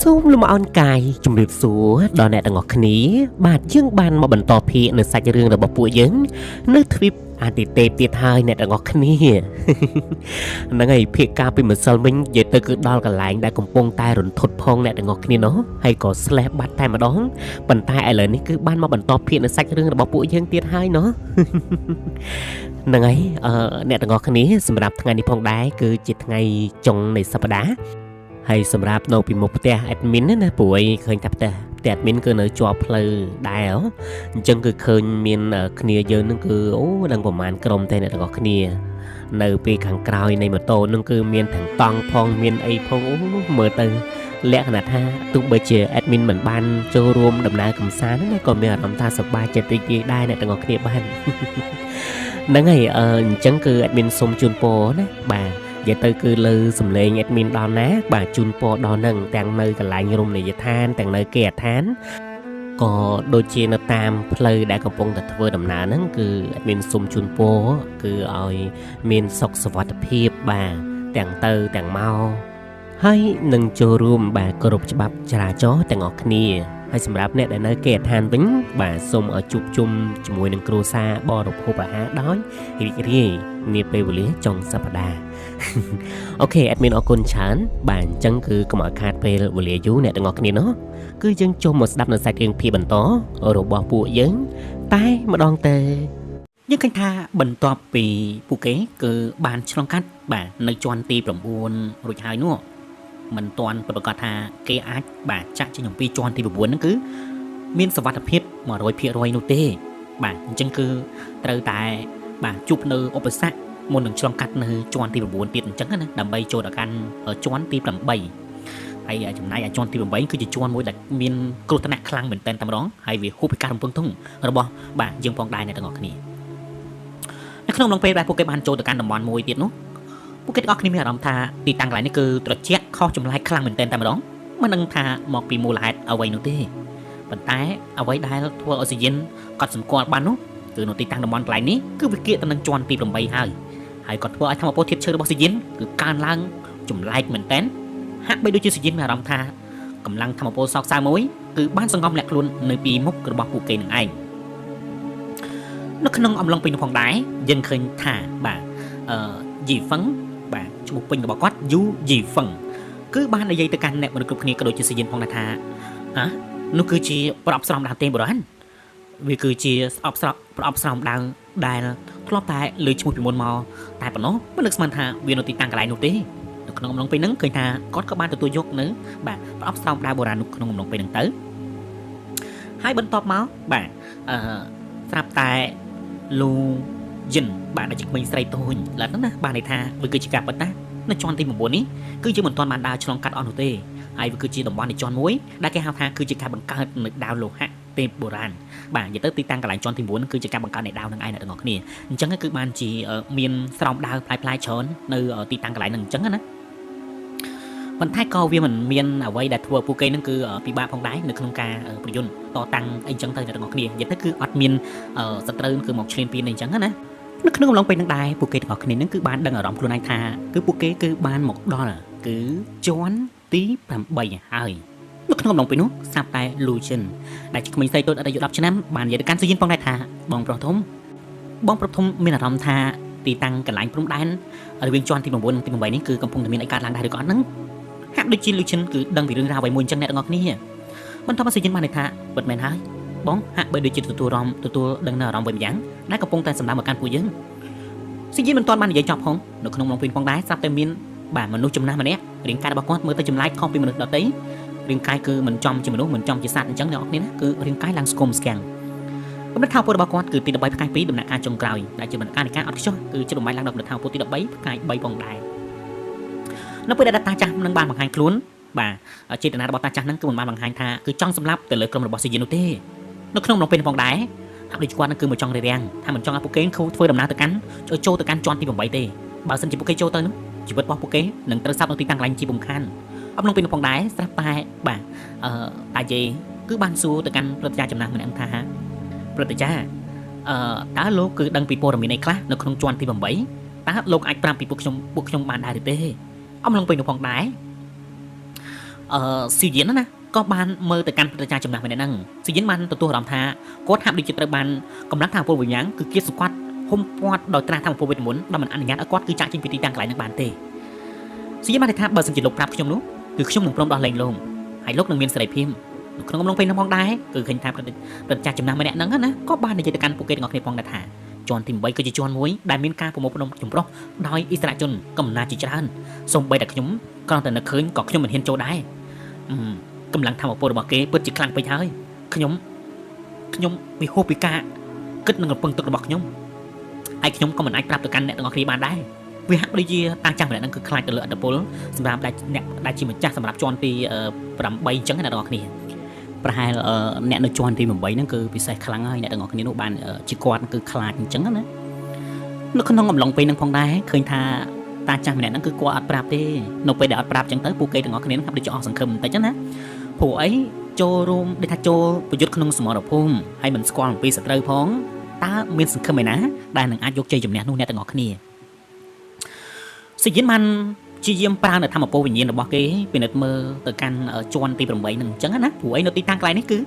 សូមលំអរកាយជំរាបសួរដល់អ្នកទាំងអស់គ្នាបាទយើងបានមកបន្តភាគនៅសាច់រឿងរបស់ពួកយើងនៅទ្វីបអាទិទេពទៀតហើយអ្នកទាំងអស់គ្នាហ្នឹងហើយភាគការពីម្សិលមិញនិយាយទៅគឺដល់កន្លែងដែលកំពុងតែរន្ធត់ផងអ្នកទាំងអស់គ្នានោះហើយក៏ស្លេះបាត់តែម្ដងប៉ុន្តែឥឡូវនេះគឺបានមកបន្តភាគនៅសាច់រឿងរបស់ពួកយើងទៀតហើយណោះហ្នឹងហើយអ្នកទាំងអស់គ្នាសម្រាប់ថ្ងៃនេះផងដែរគឺជាថ្ងៃចុងនៃសប្តាហ៍ហើយសម្រាប់នៅពីមុខផ្ទះ admin ណាព្រោះឯងឃើញថាផ្ទះ admin គឺនៅជាប់ផ្លូវដែរអញ្ចឹងគឺឃើញមានគ្នាយើងនឹងគឺអូដឹងប្រហែលក្រុមទេអ្នកទាំងអស់គ្នានៅពេលខាងក្រោយនៃម៉ូតូនឹងគឺមានទាំងតង់ផងមានអីផងអូមើលទៅលក្ខណៈថាទោះបីជា admin មិនបានចូលរួមដំណើរកម្សាន្តណាក៏មានអារម្មណ៍ថាសប្បាយចិត្តរីករាយដែរអ្នកទាំងអស់គ្នាបានហ្នឹងហើយអញ្ចឹងគឺ admin សូមជូនពរណាបាទនិយាយទៅគឺលើសំឡេង admin ដល់ណាបាទជូនពរដល់នឹងទាំងនៅកន្លែងរមណីយដ្ឋានទាំងនៅគេដ្ឋានក៏ដូចជានៅតាមផ្លូវដែលកំពុងតែធ្វើដំណើរហ្នឹងគឺ admin សូមជូនពរគឺឲ្យមានសុខសុវត្ថិភាពបាទទាំងទៅទាំងមកហើយនឹងចូលរួមបាទគោរពច្បាប់ចរាចរណ៍ទាំងអស់គ្នាហើយសម្រាប់អ្នកដែលនៅគេដ្ឋានវិញបាទសូមឲ្យជួបជុំជាមួយនឹងគ្រួសារបរិភោគអាហារដោយរីករាយនាពេលវេលាចុងសប្តាហ៍អូខេ admin អរគុណច្រើនបាទអញ្ចឹងគឺកុំឲ្យខាតពេលវេលាយូរអ្នកទាំងអស់គ្នានោះគឺយើងចូលមកស្ដាប់នៅសាច់រឿងភាគបន្តរបស់ពួកយើងតែម្ដងទៅយើងឃើញថាបន្ទាប់ពីពួកគេគឺបានឆ្លងកាត់បាទនៅជាន់ទី9រួចហើយនោះមិនទាន់ប្រកាសថាគេអាចបាទចាក់ចេញអំពីជាន់ទី9ហ្នឹងគឺមានសុវត្ថិភាព 100% នោះទេបាទអញ្ចឹងគឺត្រូវតែបាទជួបនៅឧបសគ្គមុននឹងឆ្លងកាត់នៅជាន់ទី9ទៀតអញ្ចឹងណាដើម្បីចូលដល់កាន់ជាន់ទី8ហើយចំណាយជាន់ទី8គឺជាជាន់មួយដែលមានគ្រោះថ្នាក់ខ្លាំងមែនទែនតែម្ដងហើយវាហួសពីការរំពឹងទុករបស់បាទយើងផងដែរអ្នកទាំងអស់គ្នានៅក្នុងឡងពេលដែលពួកគេបានចូលទៅកាន់តំបន់មួយទៀតនោះពួកគេទាំងអស់គ្នាមានអារម្មណ៍ថាទីតាំងកន្លែងនេះគឺត្រជាក់ខុសចម្លែកខ្លាំងមែនទែនតែម្ដងមិនដឹងថាមកពីមូលហេតុអ្វីនោះទេប៉ុន្តែអ្វីដែលធ្វើឲ្យស៊ីយិនកត់សម្គាល់បាននោះគឺនៅទីតាំងតំបន់កន្លែងនេះគឺវាគៀកទៅនឹងជាន់ទី8ហើយគាត់ធ្វើឲ្យធម្មពលធាតុឈើរបស់ស៊ីយិនគឺកើនឡើងចម្លែកមែនទែនហាក់បីដូចជាស៊ីយិនមានអារម្មណ៍ថាកម្លាំងធម្មពលសោកសៅមួយគឺបានសង្ងំលាក់ខ្លួននៅពីមុខរបស់ពួកគេនឹងឯងនៅក្នុងអំឡុងពេលនោះផងដែរយើងឃើញថាបាទយីហ្វឹងបាទឈ្មោះពេញរបស់គាត់យូយីហ្វឹងគឺបាននិយាយទៅកាន់អ្នកមនុស្សគ្រប់គ្នាក៏ដូចជាស៊ីយិនផងដែរថានោះគឺជាប្រអប់ស្រោមដើមទេបុរាណវាគឺជាប្រអប់ស្រោមដើមដែលធ្លាប់តែលើឈ្មោះពីមុនមកតែប៉ុណ្ណោះមិននឹកស្មានថាវានៅទីតាំងកន្លែងនោះទេនៅក្នុងអំឡុងពេលហ្នឹងឃើញថាគាត់ក៏បានទទួលយកនៅបាទប្រអប់ស្រោមដើមបុរាណនោះក្នុងអំឡុងពេលហ្នឹងទៅហើយបន្ទាប់មកបាទស្រាប់តែលូយិនបាទដែលជាក្មេងស្រីតូចឡើយហ្នឹងណាបាទន័យថាវាគឺជាការប៉ុន្តែនៅជាន់ទី9នេះគឺយើងមិនទាន់បានដើរឆ្លងកាត់អស់នោះទេហើយវាគឺជាតំបន់នៃជាន់មួយដែលគេហៅថាគឺជាការបង្កើតនៅដាវលោហៈទេពបុរាណបាទនិយាយទៅទីតាំងកន្លែងជាន់ទី9គឺជាការបង្កើតនៃដាវនឹងឯងអ្នកទាំងអស់គ្នាអញ្ចឹងគឺបានជាមានស្រោមដាវផ្លែច្រើននៅទីតាំងកន្លែងហ្នឹងអញ្ចឹងណាប៉ុន្តែក៏វាមិនមានអ្វីដែលធ្វើពួកគេនឹងគឺពិបាកផងដែរនៅក្នុងការប្រយុទ្ធតតាំងអីចឹងទៅអ្នកទាំងអស់គ្នានិយាយទៅគឺអត់មានសត្រូវគឺមកឈ្លានពានអីចឹងណានៅក្នុងអំឡុងពេលហ្នឹងដែរពួកគេទាំងអស់គ្នានឹងគឺបានដឹងអារម្មណ៍ខ្លួនឯងថាគឺពួកគេគឺបានមកដល់គឺជាន់ទី8ហើយនៅក្នុងអំឡុងពេលនោះស្រាប់តែលូចិនដែលជាក្មេងស្រីតូចអាយុ10ឆ្នាំបាននិយាយទៅកាន់ស៊ីយិនផងដែរថាបងប្រុសធំមានអារម្មណ៍ថាទីតាំងកន្លែងព្រំដែនរវាងជាន់ទី9និងទី8នេះគឺកំពុងតែមានអីកើតឡើងដែរឬក៏អត់ហ្នឹងហាក់ដូចជាលូចិនគឺដឹងពីរឿងរ៉ាវអ្វីមួយអញ្ចឹងអ្នកទាំងអស់គ្នាបន្ទាប់មកស៊ីយិនបានន័យថាពិតមែនហើយបងហាក់បីដូចជាទទួលដឹងនៅអារម្មណ៍វិញយ៉ាងដែលកំពុងតែសម្ដៅមកកាន់ពួកយើងស៊ីយិនមិនទាន់បាននិយាយចប់ផងនៅក្នុងអំឡុងពេលផងដែរស្រាប់តែមានបាទមនុស្សចំណាស់ម្នាក់រាងកាយរបស់គាត់មើលទៅចម្លែកខុសពីមនុស្សដទៃរាងកាយគឺមិនចំជាមនុស្សមិនចំជាសត្វអញ្ចឹងអ្នកនរគ្នាណាគឺរាងកាយឡើងស្គមស្គាំងកំណត់ថាពុទ្ធរបស់គាត់គឺទី13ផ្កាយ2ដំណាក់កាលចុងក្រោយដែលជាដំណាក់កាលនៃការអត់ខ្ចោះគឺជាបំបីឡើងដល់កំណត់ថាពុទ្ធទី13ផ្កាយ3ផងដែរនៅពេលដែលតាចាស់នឹងបានបង្ហាញខ្លួនបាទចេតនារបស់តាចាស់នឹងគឺមិនបានបង្ហាញថាគឺចង់សម្លាប់ទៅលើក្រុមរបស់ស៊ីយិននោះទេនៅក្នុងអំឡុងពេលផងដែរហាក់ដូចគាត់នឹងគឺមកចង់រារាំងថាមិនចង់ឲ្យពួកគេធ្វើដំណើរទៅកាន់ចូលទៅកាន់ជាន់ទី8ទេបើសិនជាពួកគេចូលទៅនោះជីវិតរបស់ពួកគេនឹងត្រូវសាប់នៅទីតាំងកន្លែងជាបំខានអំឡុងពេលនោះផងដែរស្រាប់តែបាទតាយាយគឺបានសួរទៅកាន់ព្រឹទ្ធាចារ្យចំណាស់ម្នាក់ថាព្រឹទ្ធាចារ្យតើលោកគឺដឹងពីព័ត៌មានអីខ្លះនៅក្នុងជាន់ទី8តើលោកអាចប្រាប់ពីពួកខ្ញុំបានដែរឬទេអំឡុងពេលនោះផងដែរ ស៊ីយៀនណាក៏បានមើលទៅកាន់ប្រជាចំណាស់ម្នាក់ហ្នឹងស៊ីយៀនបានទទួលអារម្មណ៍ថាគាត់ហាក់ដូចជាត្រូវបានកម្លាំងថាមពលវិញ្ញាណគឺគៀបសង្កត់ហុំព័ទ្ធដោយត្រាស់ថាមពលវេទមន្តដែលមិនអនុញ្ញាតឲ្យគាត់គឺចាក់ចេញពីទីតាំងកន្លែងហ្នឹងបានទេស៊ីយៀនបានថាបើសិនជាលោកប្រាប់ខ្ញុំនោះគឺខ្ញុំនឹងព្រមដោះលែងលោកហើយលោកនឹងមានសេរីភាពនៅក្នុងអំឡុងពេលហ្នឹងផងដែរគឺឃើញថាប្រជាចំណាស់ម្នាក់ហ្នឹងណាក៏បាននិយាយទៅកាន់ពួកគេទាំងអស់គ្នាផងដែរថាជាន់ទី8គឺជាជាន់មួយដែលមានការប្រមូលផ្ដុំចម្រុះដោយអិសរាជជនកំណាចជាច្រើនសូម្បីតែខ្ញុំគ្រាន់តែនឹកឃើញក៏ខ្ញុំមិនហ៊ានចូលដែរកម្លាំងធម៌ពលរបស់គេពិតជាខ្លាំងពេកហើយខ្ញុំវិហូបពីការគិតនឹងរំពឹងទុករបស់ខ្ញុំហើយខ្ញុំក៏មិនអាចប្រាប់ទៅកាន់អ្នកទាំងអស់គ្នាបានដែរវាហាក់ដូចជាតាំងចាំម្នាក់ហ្នឹងគឺខ្លាចទៅលើអត្តពលសម្រាប់អ្នកដែលជាម្ចាស់សម្រាប់ជាន់ទី8អញ្ចឹងអ្នកទាំងអស់គ្នាប្រហែលអ្នកនៅជាន់ទី8ហ្នឹងគឺពិសេសខ្លាំងហើយអ្នកទាំងអស់គ្នានោះបានជាគាត់គឺខ្លាចអញ្ចឹងណានៅក្នុងអំឡុងពេលហ្នឹងផងដែរឃើញថាតាចាស់ម្នាក់ហ្នឹងគឺគាត់អត់ប្រាប់ទេនៅពេលដែលអត់ប្រាប់អញ្ចឹងទៅពួកគេទាំងអស់គ្នាហ្នឹងហាក់ដូចជាអស់សង្ឃឹមបន្តិចណាព្រោះអីចូលរួមដូចថាចូលប្រយុទ្ធក្នុងសមរភូមិហើយមិនស្គាល់អំពីសត្រូវផងតើមានសង្ឃឹមឯណាដែលនឹងអាចយកជ័យជំនះនោះអ្នកទាំងអស់គ្នាសិយិនបានជាយាមប្រើនៅធម្មពលវិញ្ញាណរបស់គេពិនិត្យមើលទៅកាន់ជាន់ទី8ហ្នឹងអញ្ចឹងណាព្រោះអីនៅទីតាំងកន្លែងនេះគឺជ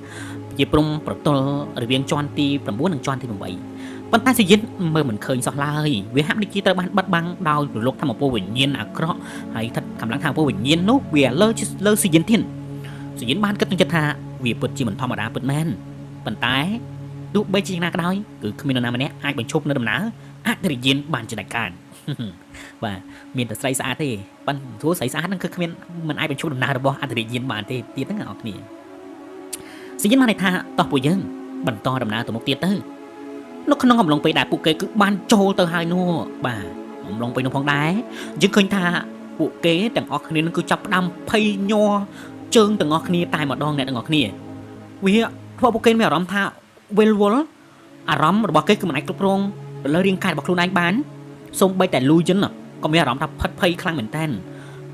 ាព្រំប្រទល់រវាងជាន់ទី9និងជាន់ទី8ប៉ុន្តែសិយិនមើលមិនឃើញសោះឡើយវាហាក់ដូចជាត្រូវបានបិទបាំងដោយរលកធម្មពលវិញ្ញាណអាក្រក់ហើយកម្លាំងធម្មពលវិញ្ញាណនោះវាលើសិយិនទៀតសិយិនបានគិតក្នុងចិត្តថាវាពិតជាមិនធម្មតាពិតមែនប៉ុន្តែទោះបីជាយ៉ាងណាក៏ដោយគឺគ្មាននរណាម្នាក់អាចបញ្ឈប់នៅដំណើរអធិរិយានបានជាដាច់ខាតបាទមានតែស្រីស្អាតទេប៉ុន្តែព្រោះស្រីស្អាតហ្នឹងគឺគ្មានមិនអាចបញ្ឈប់ដំណើររបស់អធិរិយានបានទេទៀតហ្នឹងអ្នកនរគ្នាសិយិនបានន័យថាតោះពួកយើងបន្តដំណើរទៅមុខទៀតទៅនៅក្នុងអំឡុងពេលដែលពួកគេគឺបានចូលទៅហើយនោះបាទអំឡុងពេលនោះផងដែរយើងឃើញថាពួកគេទាំងអស់គ្នានឹងគឺចាប់ផ្ដើមភ័យញ័រជើងទាំងអស់គ្នាតែម្ដងអ្នកទាំងអស់គ្នាវាធ្វើពួកគេមានអារម្មណ៍ថាវិលវល់អារម្មណ៍របស់គេគឺមិនអាចគ្រប់គ្រងទៅលើរាងកាយរបស់ខ្លួនឯងបានសូម្បីតែលូយិនក៏មានអារម្មណ៍ថាផិតភ័យខ្លាំងមែនតើ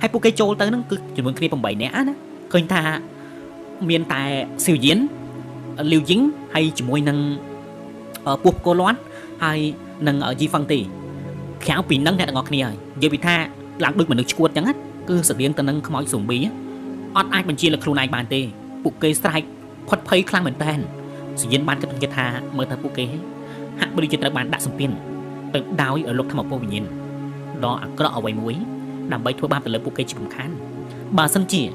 ហើយពួកគេចូលទៅនឹងគឺជាមួយគ្នា8នាក់ណាឃើញថាមានតែស៊ីវយៀនលីវយីងហើយជាមួយនឹងពោះកូលាន់ហើយនឹងជីហ្វឹងទេក្រៅពីនឹងអ្នកទាំងអស់គ្នាហើយនិយាយពីថាឡើងដូចមនុស្សឈួតអញ្ចឹងគឺស្តៀងទៅនឹងខ្មោចស៊ូប៊ីអត់អាចបញ្ជាលើខ្លួនឯងបានទេពួកគេស្រែកផុតភ័យខ្លាំងមែនតើសយិនបានគិតថាមើលទៅពួកគេហាក់ដូចជាត្រូវបានដាក់សម្ពានទៅដោយលោកធម្មពលវិញ្ញាណដ៏អាក្រក់អ្វីមួយដើម្បីធ្វើបាបទៅលើពួកគេជារំខានបើសិនជា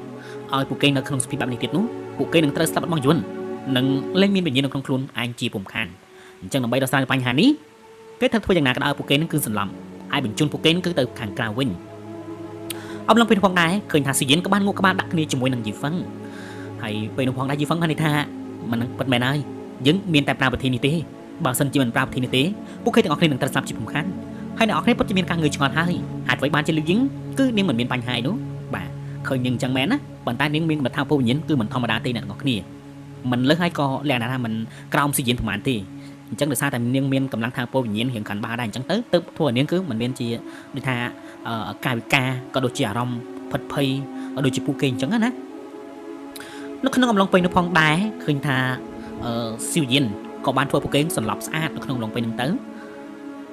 ឲ្យពួកគេនៅក្នុងសភាពបែបនេះទៀតនោះពួកគេនឹងត្រូវស្លាប់របស់យន្តនឹងលែងមានវិញ្ញាណនៅក្នុងខ្លួនឯងជារំខានអញ្ចឹងដើម្បីដោះស្រាយបញ្ហានេះគេត្រូវធ្វើយ៉ាងណាក៏ដោយពួកគេនឹងគឺសន្លំហើយបញ្ជូនពួកគេគឺទៅខាងក្រៅវិញអំឡុងពេលនោះផងដែរឃើញថាស៊ីយិនក៏បានងក់ក្បាលដាក់គ្នាជាមួយនឹងយីហ្វឹងហើយពេលនោះផងដែរយីហ្វឹងបានន័យថាមិននឹងពិតមែនហើយយើងមានតែប្រើវិធីនេះទេបើសិនជាមិនប្រើវិធីនេះទេពួកគេទាំងអស់គ្នានឹងត្រូវស្លាប់ជារំខានហើយអ្នកនរគ្នាពិតជាមានការងឿឆ្ងល់ហើយហេតុអ្វីបានជាលីវយីងគឺនាងមិនមានបញ្ហាអីនោះបាទឃើញនាងអញ្ចឹងមែនណាប៉ុន្តែនាងមានកម្រិតថាពលវិញ្ញាណគឺមិនធម្មតាទេអ្នកនរគ្នាមិនលើសហើយក៏លក្ខណៈថាមិនក្រោមស៊ីយិនប្រហែលទេអញ្ចឹងដោយសារតែនាងមានកម្លាំងថាពលវិញ្ញាណរៀងកាន់បាដែរអញ្ចឹងទៅធ្វើឲ្យនាងគឺមិនមានជាដូចថាកាយវិការក៏ដូចជាអារម្មណ៍ផិតភ័យដូចជាពួកគេអញ្ចឹងណានៅក្នុងអំឡុងពេលនោះផងដែរឃើញថាស៊ីវយិនក៏បានធ្វើពួកគេសន្លប់ស្អាតនៅក្នុងអំឡុងពេលហ្នឹងទៅ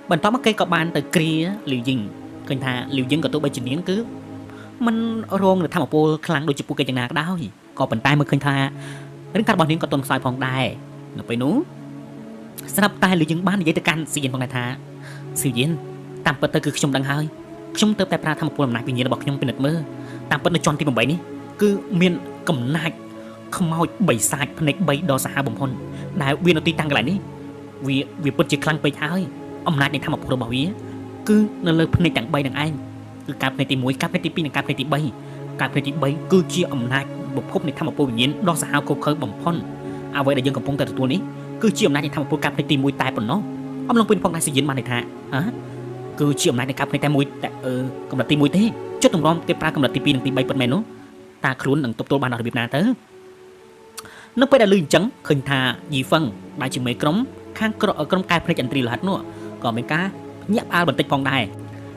បន្ទាប់មកគេក៏បានទៅគ្រាលីវយីងឃើញថាលីវយីងក៏ទោះបីជានាងគឺមិនរងនឹងធម្មពលខ្លាំងដូចជាពួកគេយ៉ាងណាក៏ដោយក៏ប៉ុន្តែមើលឃើញថារឿងការរបស់នាងក៏ទន់ខ្សោយផងដែរនៅពេលនោះស្រាប់តែលីវយីងបាននិយាយទៅកាន់ស៊ីយិនផងដែរថាស៊ីយិនតាមពិតទៅគឺខ្ញុំដឹងហើយខ្ញុំទៅតែប្រើធម្មពលអំណាចវិញ្ញាណរបស់ខ្ញុំពិនិត្យមើលតាមពិតនៅជាន់ទី8នេះគឺមានកំណាចខ្មោចបិសាចភ្នែក3ដ៏សាហាវបំផុតដែលវានៅទីតាំងកន្លែងនេះវាពិតជាខ្លាំងពេកហើយអំណាចនៃធម្មពលរបស់វាគឺនៅលើភ្នែកទាំង3នឹងឯងគឺការភ្នែកទី1ការភ្នែកទី2និងការភ្នែកទី3ការភ្នែកទី3គឺជាអំណាចបំផុតនៃធម្មពលវិញ្ញាណដ៏សាហាវគោខើបំផុតអ្វីដែលយើងកំពុងតែទទួលនេះគឺជាអំណាចនៃធម្មពលការភ្នែកទី1តែប៉ុណ្ណោះអំឡុងពេលផងដែរស៊ីយិនបានន័យថាគឺជាអំណាចនៃការភ្នែកតែមួយតែកម្រិតទី1ទេចុះតម្រាំគេប្រើកម្រិតទី2និងទី3ប៉ុណ្ណេះនោះតើខ្លួននឹងទប់ទល់បានដល់របៀបណាទៅនៅពេលដែលលឺអញ្ចឹងឃើញថាយីហ្វឹងដែលជាមេក្រុមខាងក្រុមកែភ្នែកឥន្ទ្រីលហិតនោះក៏មានការញាក់ផ្អើលបន្តិចផងដែរ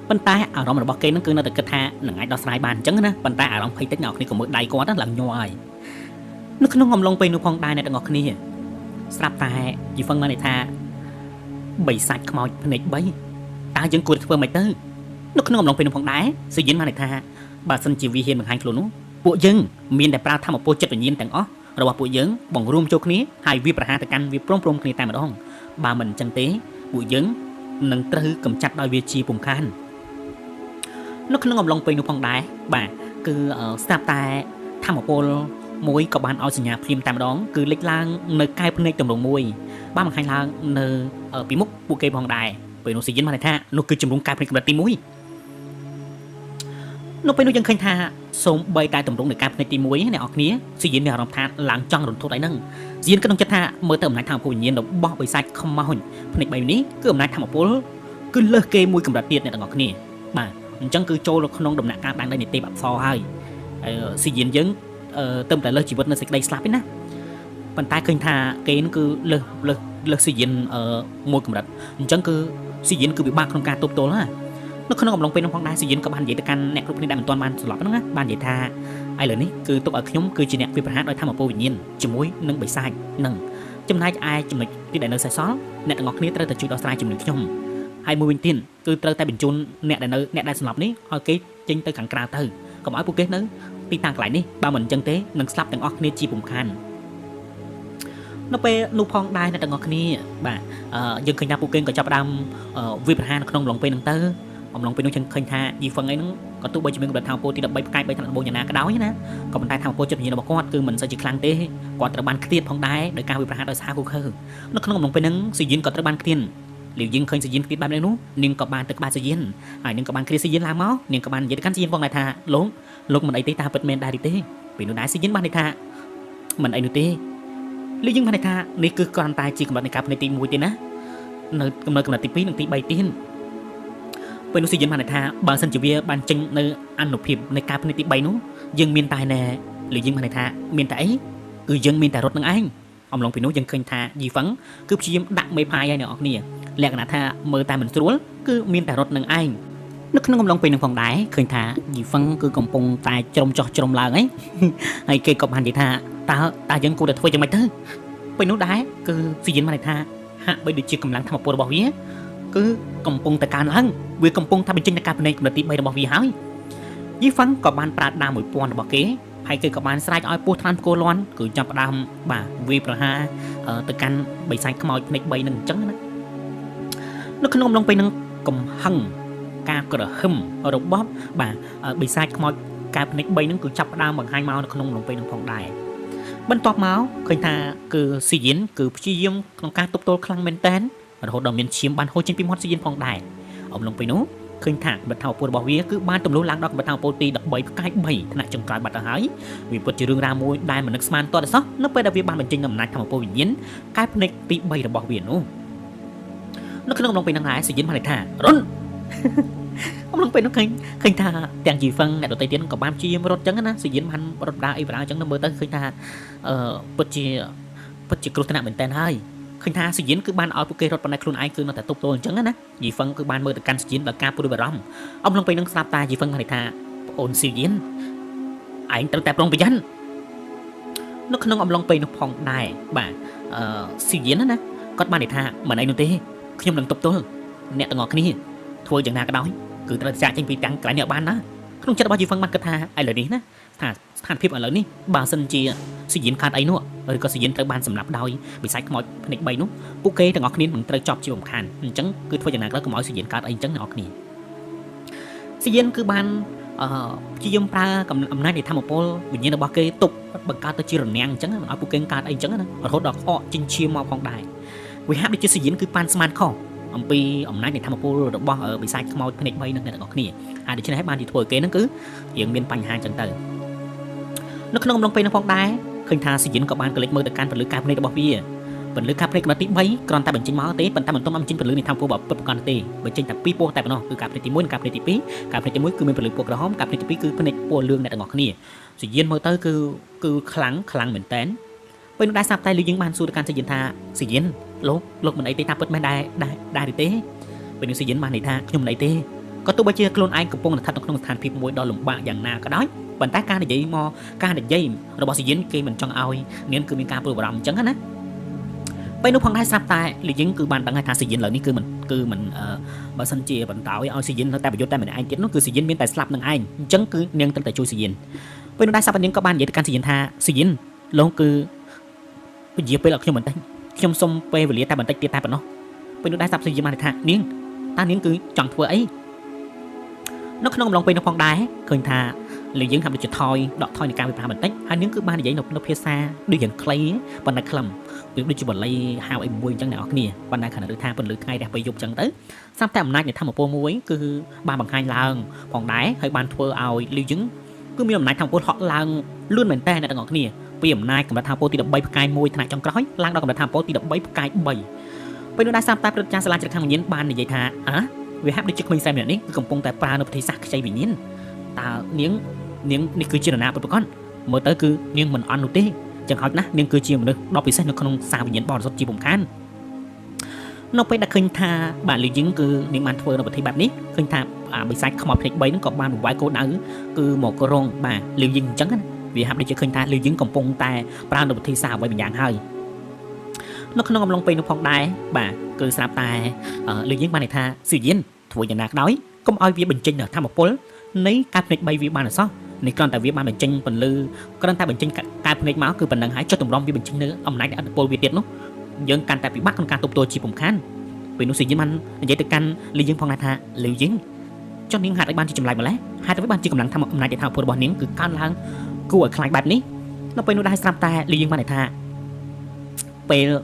ប៉ុន្តែអារម្មណ៍របស់គេនឹងគឺនៅតែគិតថានឹងអាចដោះស្រាយបានអញ្ចឹងណាប៉ុន្តែអារម្មណ៍ភ័យតិចអ្នកនរគ្នាក៏មើលដៃគាត់ឡើងញ័រហើយនៅក្នុងអំឡុងពេលនោះផងដែរអ្នកទាំងអស់គ្នាស្រាប់តែយីហ្វឹងបានន័យថាបីសាច់ខ្មោចភ្នែក3តើយើងគួរធ្វើម៉េចទៅនៅក្នុងអំឡុងពេលនោះផងដែរស៊ីយិនបានន័យថាបើសិនជាវាហ៊ានបង្ហាញខ្លួននោះ ពួកយើងមានតែប្រើធម្មពលចិត្តវិញ្ញាណទាំងអស់របស់ពួកយើងបង្រួមចូលគ្នាហើយវាប្រហារទៅកាន់វាព្រមគ្នាតែម្ដងបើមិនអញ្ចឹងទេពួកយើងនឹងត្រូវកម្ចាត់ដោយវាជាពំខាននៅក្នុងអំឡុងពេលនោះផងដែរបាទគឺស្រាប់តែធម្មពលមួយក៏បានឲ្យសញ្ញាភ្លាមតែម្ដងគឺលេចឡើងនៅកែភ្នែកតម្រងមួយបានបង្ហាញឡើងនៅពីមុខពួកគេផងដែរពេលនោះស៊ីយិនបានថានោះគឺជំរំកែភ្នែកកម្រិតទី1នៅពេលនោះយើងឃើញថាសូមបីតែតម្រងនៃកែភ្នែកទី1អ្នកនរគ្នាស៊ីយិនមានអារម្មណ៍ថាឡើងចង់រន្ធត់អីហ្នឹងស៊ីយិនក៏នឹងចិត្តថាមើលទៅអំណាចធម្មពលវិញ្ញាណរបស់បិសាចខ្មោចភ្នែក3នេះគឺអំណាចធម្មពលគឺលើសគេមួយកម្រិតទៀតអ្នកនរគ្នាបាទអញ្ចឹងគឺចូលនៅក្នុងដំណាក់កាលដែនដីនីតិអប្សរហើយស៊ីយិនយើងទៅតែលើសជីវិតនៅសេចក្តីស្លាប់ឯណាប៉ុន្តែឃើញថាគេនឹងគឺលើសស៊ីយិនមួយកម្រិតអញ្ចឹងគឺស៊ីយិនគឺពិបាកក្នុងការទប់ទល់ណានៅក្នុងអំឡុងពេលនោះផងដែរស៊ីយិនក៏បាននិយាយទៅកាន់អ្នកគ្រប់គ្នាដែលមិនទាន់បានស្លាប់ហ្នឹងណាបាននិយាយថាឥឡូវនេះគឺទុកឲ្យខ្ញុំគឺជាអ្នកវាប្រហារដោយធម្មពលវិញ្ញាណជាមួយនឹងបិសាចនឹងចំណែកឯចំណុចទីដែលនៅសេសសល់អ្នកទាំងអស់គ្នាត្រូវតែជួយដោះស្រាយជាមួយខ្ញុំហើយមួយវិញទៀតគឺត្រូវតែបញ្ជូនអ្នកដែលស្លាប់នេះឲ្យគេចេញទៅខាងក្រៅទៅកុំឲ្យពួកគេនៅទីតាំងកន្លែងនេះបើមិនអញ្ចឹងទេនឹងស្លាប់ទាំងអស់គ្នាជាពំខាននៅពេលនោះផងដែរអ្នកទាំងអស់គ្នាបាទយើងឃើញថាពួកគេក៏ចាប់ផ្ដើមវាប្រហារនៅក្នុងអំឡុងពេលហ្នឹងទៅអំឡុងពេលនោះយើងឃើញថាយីហ្វឹងអីហ្នឹងក៏ទោះបីជាមានកម្រិតធម្មពលទី13ផ្កាយ3ថ្នាក់ដំបូងយ៉ាងណាក៏ដោយណាក៏ប៉ុន្តែធម្មពលចិត្តវិញ្ញាណរបស់គាត់គឺមិនសូវជាខ្លាំងទេគាត់ត្រូវបានខ្ទាតផងដែរដោយការវាប្រហារដោយសារគូខើនៅក្នុងអំឡុងពេលហ្នឹងស៊ីយិនក៏ត្រូវបានខ្ទាតលាវយើងឃើញស៊ីយិនខ្ទាតបែបនេះនោះនាងក៏បានទៅក្បែរស៊ីយិនហើយនាងក៏បានគ្រាស៊ីយិនឡើងមកនាងក៏បាននិយាយទៅកាន់ស៊ីយិនផងដែរថាលោកមិនអីទេតាពិតមែនដែរទេពេលនោះដែរស៊ីយិនបាននិយាយថាមិនអីនោះទេលាវយើងបាននិយាយថានេះគឺគ្រាន់តែជាកម្រិតនៃការភ្នែកទី1ទេណានៅកម្រិតទី2និងទី3ទៀតពេលនោះស៊ីយិនបានថាបើសិនជាវាបានចេញនៅអនុភាពនៃការភ្នែកទី3នោះយើងមានតែណែលាវយើងបានថាមានតែអីគឺយើងមានតែរត់នឹងឯងអំឡុងពេលនោះយើងឃើញថាយីហ្វឹងគឺព្យាយាមដាក់មេផាយឲ្យអ្នកនរគ្នាលក្ខណៈថាមើលតែមិនស្រួលគឺមានតែរត់នឹងឯងនៅក្នុងអំឡុងពេលនោះផងដែរឃើញថាយីហ្វឹងគឺកំពុងតែច្រំចោះច្រំឡើងហើយគេក៏បាននិយាយថាតើយើងគួរតែធ្វើយ៉ាងម៉េចទៅពេលនោះដែរគឺស៊ីយិនបានថាហាក់បីដូចជាកម្លាំងធម្មពលរបស់វាគឺកំពុងតែកើនឡើងវាកំពុងថាបញ្ចេញនៅការភ្នែកកម្រិតទី3របស់វាហើយយីហ្វាំងក៏បានប្រើដាវ1000របស់គេហើយគេក៏បានស្រែកឲ្យពោះថ្លាន់គោលាន់គឺចាប់ផ្ដើមបាទវាប្រហារទៅកាន់បិសាចខ្មោចភ្នែក3នឹងអញ្ចឹងណានៅក្នុងអំឡុងពេលហ្នឹងកំហឹងការក្រហឹមរបស់បាទបិសាចខ្មោចការភ្នែក3ហ្នឹងគឺចាប់ផ្ដើមបង្ហាញមកនៅក្នុងអំឡុងពេលហ្នឹងផងដែរបន្ទាប់មកឃើញថាគឺស៊ីយិនគឺព្យាយាមក្នុងការទប់ទល់ខ្លាំងមែនតើរហូតដល់មានឈាមបានហូរចេញពីមាត់ស៊ីយិនផងដែរអំឡុងពេលនោះឃើញថាកម្រិតធម៌ពលរបស់វាគឺបានទម្លុះឡើងដល់កម្រិតធម៌ពលទី13ផ្កាយ3ថ្នាក់ចុងក្រោយបាត់ទៅហើយវាពិតជារឿងរ៉ាវមួយដែលមិននឹកស្មានទាល់តែសោះនៅពេលដែលវាបានបញ្ចេញអំណាចធម៌ពលវិញ្ញាណកែភ្នែកទី3របស់វានោះនៅក្នុងអំឡុងពេលហ្នឹងហើយស៊ីយិនបានថារុនអំឡុងពេលនោះឃើញថាទាំងជីហ្វឹងអ្នកដទៃទៀតក៏បានព្យាយាមរត់ចឹងណាស៊ីយិនបានរត់ដើរអីបណ្ដាចឹងទៅមើលទៅឃើញថាពិតជាគ្រោះថ្នាក់មែនតើហើយឃើញថាស៊ីយិនគឺបានឲ្យពួកគេរត់ប៉ុន្តែខ្លួនឯងគឺនៅតែទប់ទល់អញ្ចឹងណាយីហ្វឹងគឺបានមើលទៅកាន់ស៊ីយិនដោយការព្រួយបារម្ភអំឡុងពេលហ្នឹងស្រាប់តាយីហ្វឹងបានថាប្អូនស៊ីយិនឯងត្រូវតែប្រុងប្រយ័ត្ននៅក្នុងអំឡុងពេលនោះផងដែរបាទស៊ីយិនណាគាត់បាននិយាយថាមិនអីនោះទេខ្ញុំនឹងទប់ទល់អ្នកទាំងអស់គ្នាធ្វើយ៉ាងណាក៏ដោយគឺត្រូវចាក់ចេញពីទាំងកន្លែងនេះបានណាក្នុងចិត្តរបស់យីហ្វឹងបានគិតថាឥឡូវនេះណាស្ថានភាពឥឡូវនេះបើសិនជាស៊ីយិនខាត់អីនោះឬក៏ស៊ីយិនត្រូវបានសម្លាប់ដោយវិស័យខ្មោចភ្នែក3នោះពួកគេទាំងអស់គ្នានឹងត្រូវជាប់ជារំខានអញ្ចឹងគឺធ្វើយ៉ាងណាក៏ដោយកុំឲ្យស៊ីយិនខាត់អីអញ្ចឹងទាំងអស់គ្នាស៊ីយិនគឺបានព្យាយាមប្រើអំណាចនៃធម្មពលវិញ្ញាណរបស់គេទប់បង្កើតទៅជារនាំងអញ្ចឹងមិនឲ្យពួកគេកើតអីអញ្ចឹងណារហូតដល់ក្អកចិញ្ចៀមមកផងដែរវាហាក់ដូចជាស៊ីយិនគឺប៉ាន់ស្មានខុសអំពីអំណាចនៃធម្មពលរបស់បិសាចខ្មោចភ្នែក3នឹងអ្នកទាំងអស់គ្នាហើយដូច្នេះហើយបានទីធ្វើឲ្យគេហ្នឹងគឺរៀងមានបញ្ហាអញ្ចឹងទៅនៅក្នុងអំឡុងពេលនោះផងដែរឃើញថាស៊ីយិនក៏បានកលិចមើលទៅកាន់ពលិកការភ្នែករបស់វាពលិកការភ្នែកកម្រិតទី3គ្រាន់តែបញ្ចេញមកទេប៉ុន្តែមិនទាន់បញ្ចេញពលិកនៃធម្មពលពិតប្រាកដទេបញ្ចេញតែពីរពណ៌តែប៉ុណ្ណោះគឺការភ្នែកទី1និងការភ្នែកទី2ការភ្នែកទី1គឺមានពលិកពណ៌ក្រហមការភ្នែកទី2គឺភ្នែកពណ៌លឿងអ្នកទាំងអស់គ្នាស៊ីយិនមើលទៅគឺខ្លាំងមែនតើពេលនោះដែរស្រាប់តែលឺយើងបានសួរទៅកាន់ស៊ីយិនថាស៊ីយិនលោកមិនអីទេតាពិតមែនដែរទេពេលនេះស៊ីយិនបាននិយាយថាខ្ញុំមិនអីទេក៏ទោះបីជាខ្លួនឯងកំពុងស្ថិតនៅក្នុងស្ថានភាពមួយដ៏លំបាកយ៉ាងណាក៏ដោយប៉ុន្តែការនិយាយរបស់ស៊ីយិនគេមិនចង់ឲ្យនាងគឺមានការព្រួយបារម្ភអញ្ចឹងណាពេលនោះផងដែរស្រាប់តែលីយិងគឺបានដឹងថាស៊ីយិនលើនេះគឺមិនបើសិនជាបន្តឲ្យស៊ីយិននៅតែប្រយុទ្ធតែម្នាក់ឯងទៀតនោះគឺស៊ីយិនមានតែស្លាប់នឹងឯងអញ្ចឹងគឺនាងត្រូវតែជួយស៊ីយិន ពេលនោះដែរសាប់នាងក៏បាននិយាយទៅកាន់ស៊ីយិនថាស៊ីយិនលោកគឺពជាពេលឲ្យខ្ញុំបន្តិចខ្ញុំសុំពេលវេលាតែបន្តិចទៀតតែប៉ុណ្ណោះពេលនោះដែរសាប់ស៊ីយិនបានថានាងតើនាងគឺចង់ធ្វើអីនៅក្នុងអំឡុងពេលនោះផងដែរឃើញថាលើយើងហាក់ដូចជាថយដកថយនៃការវិភាគបន្តិចហើយនាងគឺបាននិយាយនៅភាសាដូចយ៉ាងខ្លីប៉ុន្តែខ្លឹមវាដូចជាបល័យហៅអីមួយអញ្ចឹងអ្នកនរគ្នាប៉ុន្តែខណៈឬថាពន្លឺថ្ងៃរះពេលយប់អញ្ចឹងទៅស្រាប់តែអំណាចនៃធម្មពលមួយគឺបានបង្ហាញឡើងផងដែរហើយបានធ្វើឲ្យលីយើងគឺមានអំណាចធម្មពលហក់ឡើងលឿនមែនតើអ្នកនរគ្នាពីអំណាចកម្រិតធម្មពលទី13ផ្កាយ1ថ្នាក់ចុងក្រោយឡើងដល់កម្រិតធម្មពលទី13ផ្កាយ3ពេលនោះដែរស្រាប់តែព្រឹទ្ធចារសាលាចិត្តខាងវិញ្ញាណបាននិយាយថាវាហាក់ដូចជាក្មេងសែម្នាក់នេះគឺកំពុងតែប្រើនៅប្រទេសសាសខ្ចីវិញ្ញាណតើនាងនេះគឺជានរណាពិតប្រាកដមើលទៅគឺនាងមិនអន់នោះទេចឹងហោចណាស់នាងគឺជាមនុស្សដ៏ពិសេសនៅក្នុងសាវិញ្ញាណបរិសុទ្ធជាពំខាននៅពេលដែលឃើញថាបាទលីយើងគឺនាងបានធ្វើនៅប្រទេសបែបនេះឃើញថាបិសាចខ្មោចភ្នែក3ហ្នឹងក៏បានបង្វែរគោលដៅគឺមករងបាទលីយើងអញ្ចឹងណាវាហាក់ដូចជាឃើញថាលីយើងកំពុងតែប្រើនៅប្រទេសសាអ្វីម្យ៉ាងហើយនៅក្នុងអំឡុងពេលនោះផងដែរបាទគឺស្រាប់តែលីយើងបានន័យថាស៊ីយិនធ្វើយ៉ាងណាក៏ដោយកុំឲ្យវាបញ្ចេញនៅធម្មពលនៃការភ្នែក3វាបានអសោះនេះគ្រាន់តែវាបានបញ្ចេញពន្លឺគ្រាន់តែបញ្ចេញការភ្នែកមកគឺប៉ុណ្ណឹងហើយចុះតម្រុំវាបញ្ចេញនៅអំណាចនៃអត្តពលវាទៀតនោះយើងកាន់តែពិបាកក្នុងការទប់ទល់ជាពំខានពេលនោះស៊ីយិនបាននិយាយទៅកាន់លីយើងផងថាលីយើងចុះនាងហេតុអីបានជាចម្លែកម្ល៉េះហេតុអីបានជាកម្លាំងអំណាចនៃធម្មពលរបស់នាងគឺកើនឡើងគួរឲ្យខ្លាចបែបនេះនៅពេលនោះដែរស្រាប់តែលីយើងបានថាពេល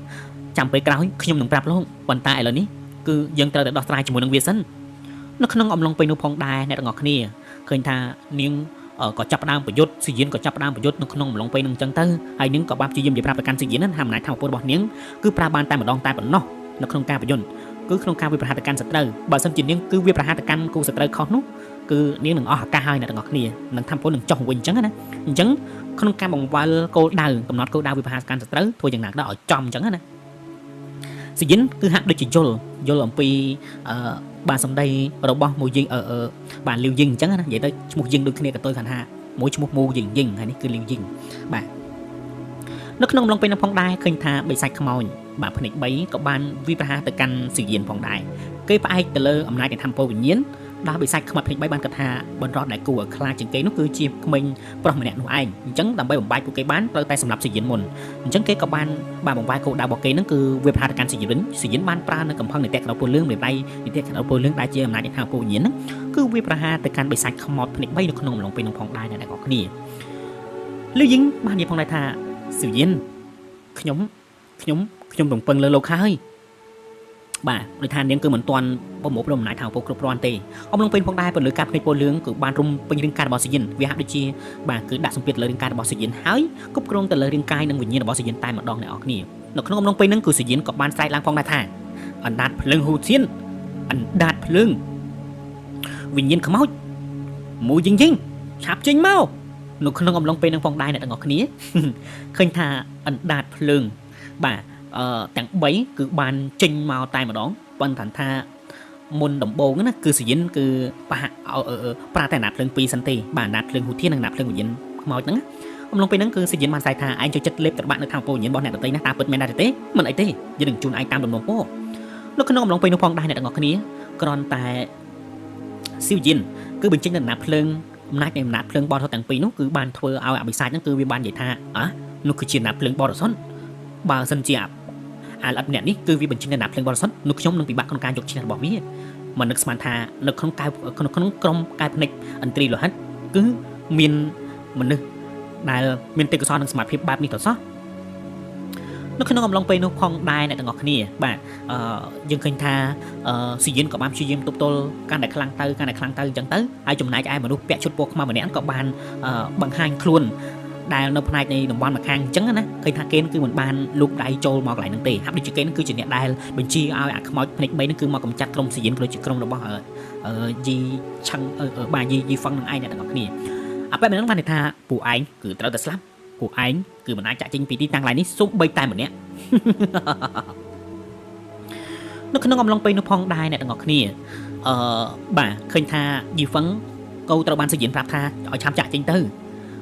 ចាំពេលក្រោយខ្ញុំនឹងប្រាប់លោកប៉ុន្តែឥឡូវនេះគឺយើងត្រូវតែដោះស្រាយជាមួយនឹងវាសិននៅក្នុងអំឡុងពេលនោះផងដែរអ្នកទាំងអស់គ្នាឃើញថានាងក៏ចាប់ផ្ដើមប្រយុទ្ធស៊ីយិនក៏ចាប់ផ្ដើមប្រយុទ្ធនៅក្នុងអំឡុងពេលនោះអញ្ចឹងទៅហើយនាងក៏បានព្យាយាមនិយាយប្រាប់ទៅកាន់ស៊ីយិនថាអំណាចធម្មពលរបស់នាងគឺប្រើបានតែម្ដងតែប៉ុណ្ណោះនៅក្នុងការប្រយុទ្ធគឺក្នុងការវាប្រហារទៅកាន់សត្រូវបើមិនជានាងគឺវាប្រហារទៅកាន់គូសត្រូវខុសនោះគឺនាងនឹងអស់ឱកាសហើយអ្នកទាំងអស់គ្នានឹងធម្មពលនឹងចុះវិញអញ្ចឹងណាអញ្ចឹងក្នុងការបង្វិលគោលដៅកំណត់គោលដៅវាប្រហារទៅកាន់សត្រូវធ្វើយ៉ាងណាក៏ឲ្យចំអញ្ចឹងណាស៊ីយិនគឺហាក់ដូចជាយល់អំពីបាទសម្ដីរបស់មួយយើងបាទលីវយិងអញ្ចឹងណានិយាយទៅឈ្មោះយិងដូចគ្នាក៏ទៅខាងថាមួយឈ្មោះមូយិងហើយនេះគឺលីវយិងបាទនៅក្នុងអំឡុងពេលនោះផងដែរឃើញថាបិសាចខ្មោចបាទភ្នែក3ក៏បានវិប្រហារទៅកាន់ស៊ីយិនផងដែរគេផ្អែកទៅលើអំណាចនៃធម្មពលវិញ្ញាណដល់បិសាចខ្មោចភ្នែក3បានគិតថាបន្តដែលគួរឲ្យខ្លាចជាងគេនោះគឺជាក្មេងប្រុសម្នាក់នោះឯងអញ្ចឹងដើម្បីបំបាយពួកគេបានត្រូវតែសម្រាប់ស៊ីយិនមុនអញ្ចឹងគេក៏បានបំបាយគោលដៅរបស់គេហ្នឹងគឺវាប្រហារទៅកាន់ស៊ីយិនបានប្រើនៅកំផឹងនៃតេក្តពលលឿងនៃដៃនៃតេក្តពលលឿងដែលជាអំណាចនៃធម្មពលវិញ្ញាណហ្នឹងគឺវាប្រហារទៅកាន់បិសាចខ្មោចភ្នែក3នៅក្នុងអំឡុងពេលនោះផងដែរអ្នកទាំងអស់គ្នាលឺយិងបាននិយាយផងដែរថាស៊ីយិនខ្ញុំរំពឹងលើលោកហើយបាទដូចថានាងគឺមិនទាន់ប្រមូលព្រមអំណាចថាពុកគ្រប់គ្រាន់ទេអំឡុងពេលផងដែរពលលើការភ្នែកពលលឿងគឺបានរុំពេញរាងកាយរបស់ស៊ីយិនវាហាក់ដូចជាបាទគឺដាក់សម្ពាធលើរាងកាយរបស់ស៊ីយិនហើយគ្រប់គ្រងទៅលើរាងកាយនិងវិញ្ញាណរបស់ស៊ីយិនតែម្ដងអ្នកនរគ្នានៅក្នុងអំឡុងពេលហ្នឹងគឺស៊ីយិនក៏បានស្រែកឡើងផងដែរថាអណ្ដាតភ្លើងហ៊ូធានអណ្ដាតភ្លើងវិញ្ញាណខ្មោចមួយយិងឆាប់ចេញមកនៅក្នុងអំឡុងពេលហ្នឹងផងដែរអ្នកទាំងអស់គ្នាឃើញថាអណ្ដាតភ្លើងបាទទាំង3គឺបានចេញមកតែម្ដងប៉ុន្តែថាមុនដំបូងណាគឺស៊ីយិនគឺប្រើតែអាណាតភ្លើង2សិនទេបាទអាណាតភ្លើងហ៊ូធាននិងអាណាតភ្លើងវិញ្ញាណខ្មោចហ្នឹងអំឡុងពេលហ្នឹងគឺស៊ីយិនបានស្រែកថាឯងចូលចិត្តលេបត្របាក់នៅខាងពលវិញ្ញាណរបស់អ្នកដទៃណាតើពិតមែនដែរទេមិនអីទេយើងនឹងជូនឯងតាមដំណងពោនៅក្នុងអំឡុងពេលនោះផងដែរអ្នកទាំងអស់គ្នាគ្រាន់តែស៊ីយិនគឺបញ្ចេញនៅអាណាតភ្លើងអំណាចនៃអំណាចភ្លើងបរិសុទ្ធទាំងពីរនោះគឺបានធ្វើឲ្យអបិសាចហ្នឹងគឺវាបាននិយាយថានោះគឺជាអំណាចភ្លើងបរិសុទ្ធបើសិនជាល្អិតម្នាក់នេះគឺវាបញ្ចេញនៅអាណាភ្លើងបរិសុទ្ធនោះខ្ញុំនឹងពិបាកក្នុងការយកឈ្នះរបស់វាមិននឹកស្មានថានៅក្នុងក្រុមកាយភ្នែកអន្ត្រីលោហិតគឺមានមនុស្សដែលមានទេពកោសល្យនិងសមត្ថភាពបែបនេះទៅសោះនៅក្នុងអំឡុងពេលនោះផងដែរអ្នកទាំងអស់គ្នាបាទយើងឃើញថាស៊ីយិនក៏បានព្យាយាមទប់ទល់កាន់តែខ្លាំងទៅអញ្ចឹងទៅហើយចំណែកឯមនុស្សពាក់ឈុតពណ៌ខ្មៅម្នាក់ក៏បានបង្ហាញខ្លួនដែលនៅផ្នែកនៃតំបន់ម្ខាងអញ្ចឹងណាឃើញថាគេគឺមិនបានលូកដៃចូលមកកន្លែងហ្នឹងទេហាក់ដូចជាគេគឺជាអ្នកដែលបញ្ជាឲ្យអាខ្មោចភ្នែក3ហ្នឹងគឺមកកម្ចាត់ក្រុមស៊ីយិនក៏ដូចជាក្រុមរបស់យីឆឹងបាទយីហ្វឹងនឹងឯងអ្នកទាំងអស់គ្នាអាបែបហ្នឹងបានន័យថាពួកឯងគឺត្រូវតែស្លាប់ពួកឯងគឺមិនអាចចាក់ចេញពីទីតាំងកន្លែងនេះសូម្បីតែម្នាក់នៅក្នុងអំឡុងពេលនោះផងដែរអ្នកទាំងអស់គ្នាបាទឃើញថាយីហ្វឹងក៏ត្រូវបានស៊ីយិនប្រាប់ថាឲ្យឆាប់ចាក់ចេញទៅ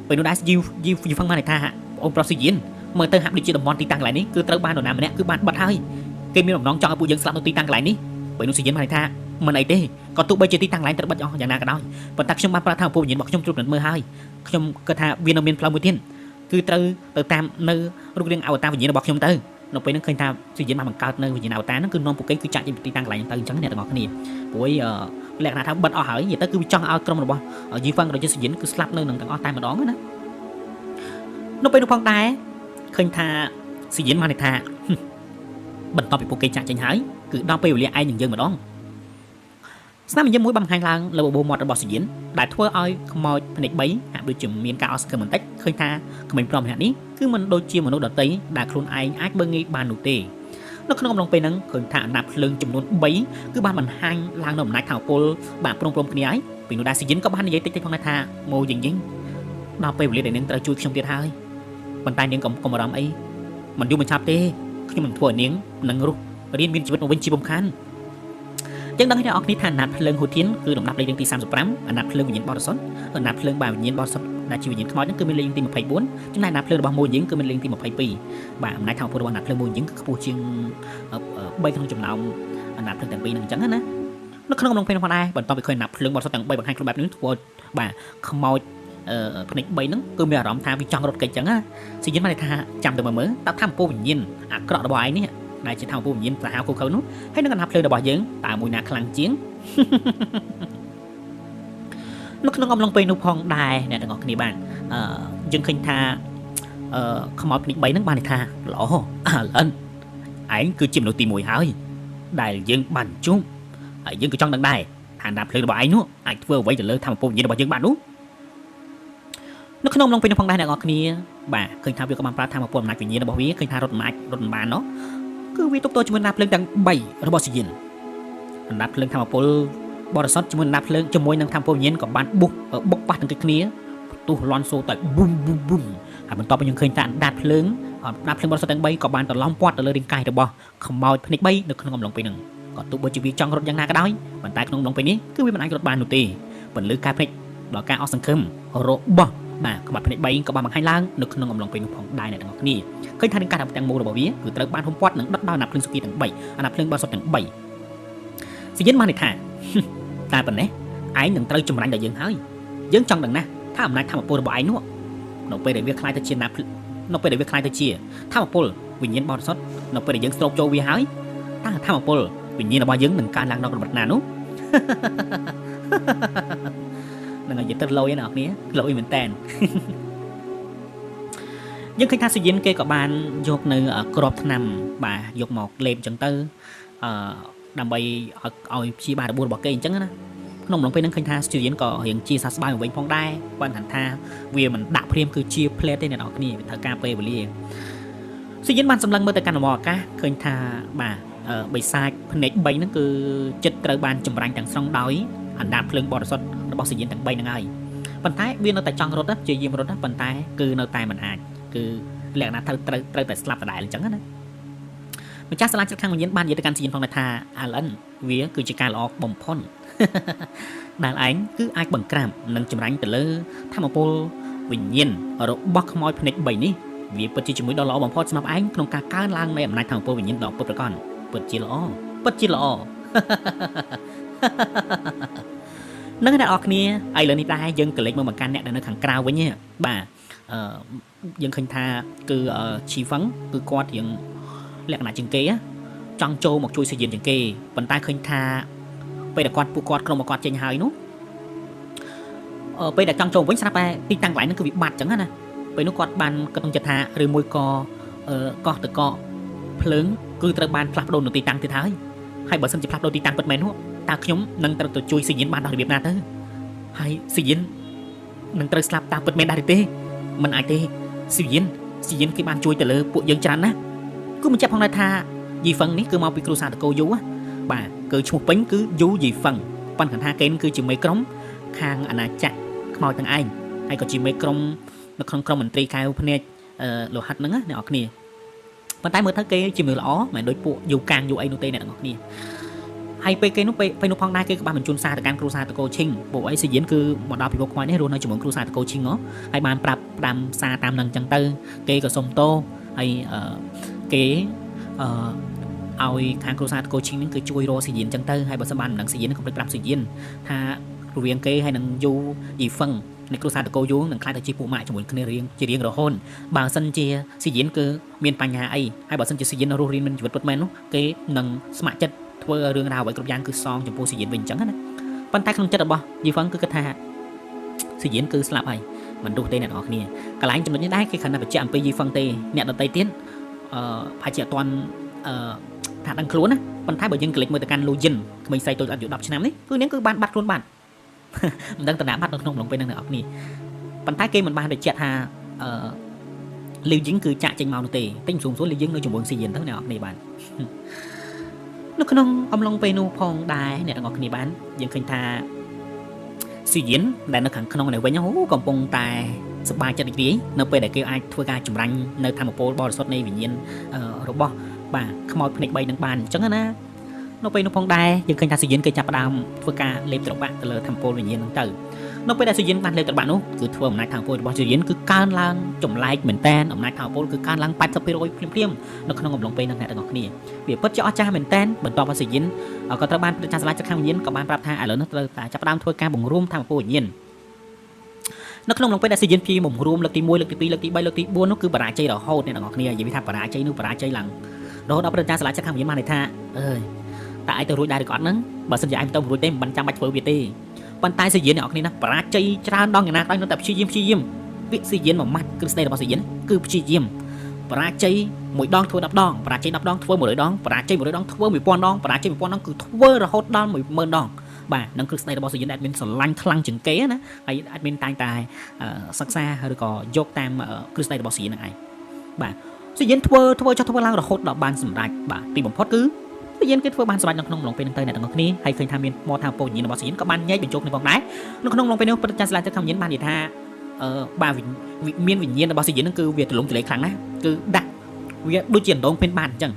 ពេលនោះដែរយីហ្វឹងបានន័យថាបងប្រុសស៊ីយិនមើលទៅហាក់ដូចជាតំបន់ទីតាំងកន្លែងនេះគឺត្រូវបាននរណាម្នាក់គឺបានបិទហើយគេមានបំណងចង់ឲ្យពួកយើងស្លាប់នៅទីតាំងកន្លែងនេះពេលនោះស៊ីយិនបានន័យថា មិនអីទេក៏ទោះបីជាទីតាំងកន្លែងត្រូវបិទអស់យ៉ាងណាក៏ដោយប៉ុន្តែខ្ញុំបានប្រាប់ថាអំពើវិញ្ញាណរបស់ខ្ញុំត្រួតពិនិត្យមើលហើយខ្ញុំគិតថាវានៅមានផ្លូវមួយទៀតគឺត្រូវទៅតាមនៅរូបរាងអវតារវិញ្ញាណរបស់ខ្ញុំទៅនៅពេលហ្នឹងឃើញថាវិញ្ញាណបានបង្កើតនៅវិញ្ញាណអវតារហ្នឹងគឺនាំពួកគេគឺចាក់ចេញពីទីតាំងកន្លែងទៅអញ្ចឹងអ្នកទាំងអស់គ្នាព្រោះលក្ខណៈថាបិទអស់ហើយនិយាយទៅគឺវាចង់ឲ្យក្រុមរបស់យីហ្វាំងក៏ដូចជាវិញ្ញាណគឺស្លាប់នៅនឹងទាំងអស់តែម្ដងណានៅពេលនោះផងដែរឃើញថាវិញ្ញាណបានន័យថាបន្ទាប់ពីពួកគេចាក់ចេញហើយគឺដល់ពេលវេលាឯងនឹងយើងម្ដងស្នាមញញឹមមួយបានបង្ហាញឡើងលើបបោមាត់របស់សៀនដែលធ្វើឲ្យខ្មោចភ្នែក3ហាក់ដូចជាមានការអស់សង្ឃឹមបន្តិចឃើញថាក្មេងប្រុសម្នាក់នេះគឺមិនដូចជាមនុស្សដទៃដែលខ្លួនឯងអាចបើងាយបាននោះទេនៅក្នុងអំឡុងពេលហ្នឹងឃើញថាអាណាភ្លើងចំនួន3គឺបានបង្ហាញឡើងនៅអំណាចថាពលបានព្រមគ្នាហើយពីនោះដែរសៀនក៏បាននិយាយតិចផងដែរថាម៉ូយងដល់ពេលវេលាដែលនាងត្រូវជួយខ្ញុំទៀតហើយប៉ុន្តែនាងកុំអារម្មណ៍អីមិនយូរមិនឆាប់ទេខ្ញុំនឹងធ្វើឲ្យនាងនឹងរស់រៀនមានជីវិតមកវិញជាបំខានចឹងដឹងអ្នកនរគ្នាថាអាណត្តិភ្លើងហូធានគឺលំដាប់លេខទី35អាណត្តិភ្លើងវិញ្ញាណបរិសុទ្ធអាណត្តិភ្លើងបាវិញ្ញាណបរិសុទ្ធដែលជាវិញ្ញាណខ្មោចហ្នឹងគឺមានលេខទី24ចំណែកអាណត្តិភ្លើងរបស់មួយយើងគឺមានលេខទី22បាទអំណាចខាងពុទ្ធរបស់អាណត្តិភ្លើងមួយយើងគឺខ្ពស់ជាង3ក្នុងចំណោមអាណត្តិភ្លើងទាំងពីរហ្នឹងអញ្ចឹងណានៅក្នុងអំឡុងពេលនោះផងដែរបន្ទាប់ពីឃើញអាណត្តិភ្លើងបរិសុទ្ធទាំង3បង្ហាញខ្លួនបែបនេះធ្វើបាទខ្មោចភ្នែក3ហ្នឹងគឺមានអារម្មណ៍ថាវាចង់រត់គេចអញ្ចឹងណាសញ្ញាបានថាចាំទៅមើលតើថាពុទ្ធវិញ្ញាណអាក្រក់របស់ឯងនេះដែលជាថាពុទ្ធវិញ្ញាណសាហាវគូខៅនោះហើយនឹងអាណត្តិភ្លើងរបស់យើងតើមួយណាខ្លាំងជាងនៅក្នុងអំឡុងពេលនោះផងដែរអ្នកទាំងអស់គ្នាបានយើងឃើញថាខ្មោចភ្នែក3ហ្នឹងបានថាល្អអាឡិនឯងគឺជាមនុស្សទី1ហើយដែលយើងបានជួបហើយយើងក៏ចង់ដឹងដែរថាអាណត្តិភ្លើងរបស់ឯងនោះអាចធ្វើអ្វីទៅលើធម្មពលវិញ្ញាណរបស់យើងបាននោះនៅក្នុងអំឡុងពេលនោះផងដែរអ្នកនរគ្នាបាទឃើញថាវាក៏បានប្រាប់ថាមកពុទ្ធអំណាចវិញ្ញាណរបស់វាឃើញថារត់មិនបានណោះគឺវាទប់ទល់ជាមួយអាណត្តិភ្លើងទាំង3របស់សញ្ញាអាណត្តិភ្លើងធម្មពលបរិសុទ្ធជាមួយអាណត្តិភ្លើងជាមួយនឹងធម្មពលវិញ្ញាណក៏បានបុកប៉ះទាំងគ្នាផ្ទុះលន់សូទៅប៊ុំហើយបន្ទាប់ពីយើងឃើញថាអាណត្តិភ្លើងបរិសុទ្ធទាំង3ក៏បានត្រឡប់ពាត់ទៅលើរាងកាយរបស់ខ្មោចភ្នែក3នៅក្នុងអំឡុងពេលហ្នឹងក៏ទោះបីជាវាចង់រត់យ៉ាងណាក៏ដោយប៉ុន្តែក្នុងអំឡុងពេលនេះគឺវាមិនអាចរត់បាននោះទេពន្លឺកាយភ្នែកដល់ការអស់សង្ឃឹមរបស់បាទក្បាត់ភ្នែក3ក៏បានបង្ហាញឡើងនៅក្នុងអំឡុងពេលនោះផងដែរអ្នកទាំងអស់គ្នាឃើញថានឹងការទាំងមូលរបស់វាគឺត្រូវបានហុំព័ទ្ធនឹងដុតដោយអាណត្តិភ្លើងសុគីទាំង3អាណត្តិភ្លើងបរិសុទ្ធទាំង3សញ្ញាបានន័យថាតែប៉ុណ្ណេះឯងនឹងត្រូវចម្រាញ់ដល់យើងហើយយើងចង់ដឹងណាស់ថាអំណាចធម្មពលរបស់ឯងនោះនៅពេលដែលវាខ្លាយទៅជានៅពេលដែលវាខ្លាយទៅជាធម្មពលវិញ្ញាណបរិសុទ្ធនៅពេលដែលយើងស្រូបចូលវាហើយតើធម្មពលវិញ្ញាណរបស់យើងនឹងកើនឡើងដល់កម្រិតណានោះនឹងឲ្យនិយាយទៅលយណាអ្នកគ្នាលយមែនតែនយើងឃើញថាសញ្ញាគេក៏បានយកនៅក្របថ្នាំបាទយកមកលេបអញ្ចឹងទៅដើម្បីឲ្យព្យាបាលរបួសរបស់គេអញ្ចឹងណាក្នុងអំឡុងពេលហ្នឹងឃើញថាសញ្ញាក៏រៀងជាសះស្បើយវិញផងដែរបើថាវាមិនដាក់ព្រាមគឺជាផ្លែតទេអ្នកនរគ្នាវាត្រូវការពេលវេលាសញ្ញាបានសម្លឹងមើលទៅកាន់អាកាសឃើញថាបាទបិសាចភ្នែក3ហ្នឹងគឺចិត្តត្រូវបានចម្រាញ់ទាំងស្រុងដោយអណ្ដាតភ្លើងបរិសុទ្ធរបស់សញ្ញាទាំង3ហ្នឹងហើយប៉ុន្តែវានៅតែចង់រត់ព្យាយាមរត់ប៉ុន្តែគឺនៅតែមិនអាចគឺលក្ខណៈត្រូវតែស្លាប់ដដែលអញ្ចឹងណាម្ចាស់សាលាចិត្តខាងវិញ្ញាណបាននិយាយទៅកាន់សញ្ញាផងថាអាឡិនវាគឺជាការល្អបំផុតដែលឯងគឺអាចបង្ក្រាបនិងចម្រាញ់ទៅលើធម្មពលវិញ្ញាណរបស់ខ្មោចភ្នែក3នេះវាពិតជាជំនួយដ៏ល្អបំផុតសម្រាប់ឯងក្នុងការកើនឡើងនៃអំណាចធម្មពលវិញ្ញាណដ៏ពិតប្រាកដពិតជាល្អនឹងអ្នកនរគ្នាឥឡូវនេះដែរយើងក៏លេចមកបង្កាន់អ្នកដែលនៅខាងក្រៅវិញបាទយើងឃើញថាគឺឈីហ្វឹងគឺគាត់រៀងលក្ខណៈជាងគេចង់ចូលមកជួយសញ្ញាជាងគេប៉ុន្តែឃើញថាពេលដែលពួកគាត់ក្រុមមកគាត់ចេញហើយនោះពេលដែលចង់ចូលវិញស្រាប់តែទីតាំងកន្លែងហ្នឹងគឺវាបាត់ចឹងណាពេលនោះគាត់បានគិតក្នុងចិត្តថាឬមួយក៏កោះតកភ្លើងគឺត្រូវបានផ្លាស់ប្ដូរនៅទីតាំងទៀតហើយបើសិនជាផ្លាស់ប្ដូរទីតាំងពិតមែននោះតើខ្ញុំនឹងត្រូវទៅជួយសញ្ញាបានដល់របៀបណាទៅហើយសញ្ញានឹងត្រូវស្លាប់តាមពិតមែនដែរទេមិនអាចទេសញ្ញាគេបានជួយទៅលើពួកយើងច្រើនណាស់គឺបញ្ជាក់ផងដែរថាយីហ្វឹងនេះគឺមកពីគ្រូសាតកោយូបាទគឺឈ្មោះពេញគឺយូយីហ្វឹងប៉ុន្តែថាគេគឺជាមេក្រុមខាងអាណាចក្រខ្មោចទាំងឯងហើយក៏ជាមេក្រុមនៅក្នុងក្រុមមន្ត្រីកែវភ្នែកលោហិតហ្នឹងណាអ្នកនរគ្នាប៉ុន្តែមើលទៅគេជាមនុស្សល្អមិនដូចពួកយូកាងយូអីនោះទេអ្នកនរគ្នាហើយពេលគេនោះពេលនោះផងដែរគេក៏បានបញ្ជូនសារទៅកាន់គ្រូសាតកោឈីងពួកអីសញ្ញាគឺមកដល់ពិភពខ្មោចនេះរស់នៅជាមួយគ្រូសាតកោឈីងហើយបានប្រាប់ផ្ដាំសារតាមនឹងអញ្ចឹងទៅគេក៏សុំទោសហើយគេ ឲ្យខាងគ្រួសារតកូឈីងនឹងគឺជួយរកស៊ីយិនចឹងទៅហើយបើសិនបានមិនដឹងស៊ីយិនក៏ភ្លេចប្រាប់ស៊ីយិនថារវាងគេហើយនឹងយូយីហ្វឹងនៃគ្រួសារតកូយូនឹងខ្លាចទៅជាពួកម៉ាក់ជាមួយគ្នារៀងជារៀងរហូតបើសិនជាស៊ីយិនគឺមានបញ្ហាអីហើយបើសិនជាស៊ីយិនរស់រៀនមានជីវិតពិតមែននោះគេនឹងស្ម័គ្រចិត្តធ្វើរឿងរ៉ាវអ្វីគ្រប់យ៉ាងគឺសងចំពោះស៊ីយិនវិញអញ្ចឹងណាប៉ុន្តែក្នុងចិត្តរបស់យីហ្វឹងគឺគិតថាស៊ីយិនគឺស្លាប់ហើយមិនរស់ទេអ្នកនរគ្នាកន្លែងចំណុចនេះដែរគេគ្រាន់តែបញ្ជាក់អំពីយីហ្វឹងទេអ្នកដទៃទៀតប្រហែលជាអត់ទាន់ថាដឹងខ្លួនណាប៉ុន្តែបើយើងក្លិកមើលទៅកាន់លូយិនក្មេងស្រីតូចអាយុ10ឆ្នាំនេះគឺនាងគឺបានបាត់ខ្លួនបាត់មិនដឹងតំណាបាត់នៅក្នុងពេលហ្នឹងអ្នកនរគ្នាប៉ុន្តែគេមិនបានបញ្ជាក់ថាលីវយិងគឺចាក់ចេញមកនោះទេតែខ្ញុំសួរលីវយិងនៅជាមួយស៊ីយិនទៅអ្នកនរគ្នាបាននៅក្នុងអំឡុងពេលនោះផងដែរអ្នកទាំងអស់គ្នាបានយើងឃើញថាស៊ីយិនដែលនៅខាងក្នុងនេះវិញកំពុងតែសប្បាយចិត្តរីករាយនៅពេលដែលគេអាចធ្វើការចម្រាញ់នៅធម្មពលបរិសុទ្ធនៃវិញ្ញាណរបស់បាទខ្មោចភ្នែក3នឹងបានអញ្ចឹងណានៅពេលនោះផងដែរយើងឃើញថាស៊ីយិនគេចាប់ផ្ដើមធ្វើការលេបត្របាក់ទៅលើធម្មពលវិញ្ញាណហ្នឹងទៅនៅពេលដែលស៊ីយិនបានលេបត្របាក់នោះគឺធ្វើអំណាចធម្មពលរបស់ស៊ីយិនគឺកើនឡើងចម្លែកមែនតើអំណាចធម្មពលគឺកើនឡើង80%ភ្លាមៗនៅក្នុងអំឡុងពេលហ្នឹងអ្នកទាំងអស់គ្នាវាពិតជាអស្ចារ្យមែនតើបន្ទាប់មកស៊ីយិនក៏ត្រូវបានព្រះចាស់ស្លាច់ខាងវិញ្ញាណក៏បានប្រាប់ថាឥឡូវនេះត្រូវតែចាប់ផ្ដើមធ្វើការបង្រួមធម្មពលវិញ្ញាណនៅក្នុងអំឡុងពេលដែលស៊ីយិនពីបង្រួមលើកទី1លើកទី2លើកទី3លើកទី4នោះគឺបរាជ័យរហូតអ្នកទាំងអស់គ្នានិយាយថាបរាជ័យនោះបរាជ័យឡើងរហូតដល់ព្រះចាស់ស្លាច់ខាងវិញ្ញាណបានន័យថាអើយតើឯងទៅរួចដែរឬក៏អត់ហ្នឹងបើសិនជាឯងទៅរួចទេមិនចាំបាច់ធ្វើវាទេប៉ុន្តែស៊ីយិនអ្នកនរគ្នាណាបរាជ័យច្រើនដងយ៉ាងណាក៏ដោយនៅតែព្យាយាមពាក្យស៊ីយិនមួយម៉ាត់គឺស្ដីរបស់ស៊ីយិនគឺព្យាយាមបរាជ័យ1ដងធ្វើ10ដងបរាជ័យ10ដងធ្វើ100ដងបរាជ័យ100ដងធ្វើ1000ដងបរាជ័យ1000ដងគឺធ្វើរហូតដល់10000ដងបាទនឹងគឺស្ដីរបស់ស៊ីយិនដែលមានស្រឡាញ់ខ្លាំងជាងគេណាហើយអត់មានតែងតែសិក្សាឬក៏យកតាមគឺស្ដីរបស់ស៊ីយិនហ្នឹងឯងបាទស៊ីយិនធ្វើឡើងរហូតដល់បានសម្រេចបាទទីបំផុតគឺស៊ីយិនគេធ្វើបានសម្រេចនៅក្នុងអំឡុងពេលហ្នឹងទៅអ្នកទាំងអស់គ្នាហើយឃើញថាមានមកថាពោវិញ្ញាណរបស់ស៊ីយិនក៏បានញែកបញ្ចូលគ្នាផងដែរនៅក្នុងអំឡុងពេលនោះព្រះចាស់ស្លាច់ខាងវិញ្ញាណបាននិយាយថាបាទមានវិញ្ញាណរបស់ស៊ីយិនហ្នឹងគឺវាទលំទលាយខ្លាំងណាស់គឺដាក់វាដូចជាដងពេញបានអញ្ចឹង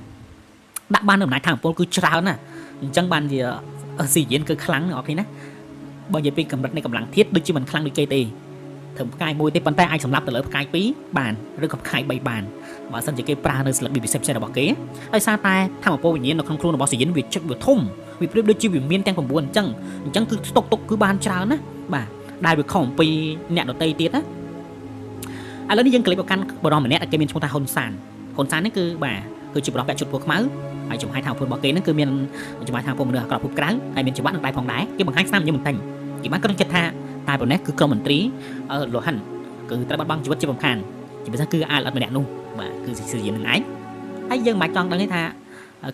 ដាក់បានអំណាចថាមពលគឺច្រើនណាស់អញ្ចឹងបានជាស៊ីយិនគឺខ្លាំងអ្នកនរគ្នាណាបើនិយាយពីកម្រិតនៃកម្លាំងធាតុដូចជាមិនខ្លាំងដូចគេទេធ្វើផ្កាយមួយទេប៉ុន្តែអាចសម្លាប់ទៅលើផ្កាយ2បានឬក៏ផ្កាយ3បានបើសិនជាគេប្រើនៅស្លឹក ពិសេសរបស់គេហើយសារតែធម្មពលវិញ្ញាណនៅក្នុងខ្លួនរបស់ស៊ីយិនវាចិត្តវាធំវាប្រៀបដូចជាវាមានទាំង9អញ្ចឹងគឺស្តុកទុកគឺបានច្រើនណាបាទដែលវាខុសអំពីអ្នកដទៃទៀតណាឥឡូវនេះយើងក្លេបមកកាន់បរិមម្នាក់ដែលគេមានឈ្មោះថាហ៊ុនសាននេះគឺបាទគឺជាបរិមពាក់ជុតពណ៌ខ្មៅហើយចំហាយថាពលរបស់គេហ្នឹងគឺមានចំហាយថាពលមនុស្សអាក្រក់ពុកក្រៅហើយមានច្បាប់នឹងដៃផងដែរគេបង្ហាញស្នាមញញឹមបន្តិចគេបានគាត់គិតថាតែប៉ុណ្ណេះគឺក្រុមមន្ត្រីលោហិនគឺត្រូវបាត់បង់ជីវិតជាបំខានជាពិសេសគឺអាលអត់ម្នាក់នោះបាទគឺស៊ីយិននឹងឯងហើយយើងមិនបាច់ចង់ដឹងទេថា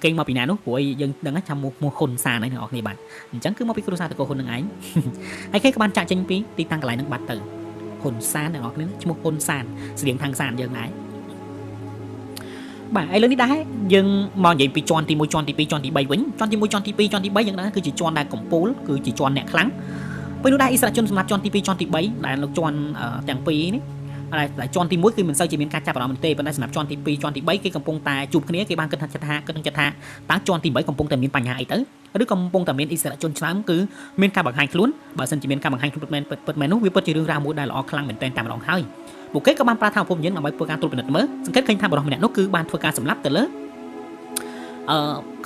គេមកពីណានោះព្រោះយើងដឹងថាឈ្មោះហ៊ុនសានហ្នឹងអ្នកនរគ្នាបាទអញ្ចឹងគឺមកពីគ្រួសារតកូហ៊ុននឹងឯងហើយគេក៏បានចាក់ចេញពីទីតាំងកន្លែងហ្នឹងបាត់ទៅហ៊ុនសានអ្នកនរគ្នាឈ្មោះហ៊ុនសានស្រៀងທາງសានយើងឯងបាទឥឡូវនេះដែរយើងមកនិយាយពីជាន់ទី1ជាន់ទី2ជាន់ទី3វិញជាន់ទី1ជាន់ទី2ជាន់ទី3យើងដឹងគឺជាជាន់ដែលកំពូលគឺជាជាន់អ្នកខ្លាំងពេលនោះដែរអិសរាជជនសម្រាប់ជាន់ទី2ជាន់ទី3ដែលលោកជាន់ទាំងពីរនេះតែជាន់ទី1គឺមិនសូវជាមានការចាប់អារម្មណ៍ទេប៉ុន្តែសម្រាប់ជាន់ទី2ជាន់ទី3គេកំពុងតែជួបគ្នាគេបានគិតថាតើជាន់ទី3កំពុងតែមានបញ្ហាអីទៅឬកំពុងតែមានអិសរាជជនឆ្លើមគឺមានការបង្ហាញខ្លួនបើសិនជាមានការបង្ហាញខ្លួនពិតមែននោះវាពិតជារឿងរ៉ាវមួយដែលល្អខ្លាំងមែនទែនតែម្ដងហើយពួកគេក៏បានប្រើថាពុំយើងដើម្បីធ្វើការត្រួតពិនិត្យមើលសង្កេតឃើញថាបរិសុទ្ធម្នាក់នោះគឺបានធ្វើការសម្លាប់ទៅលើ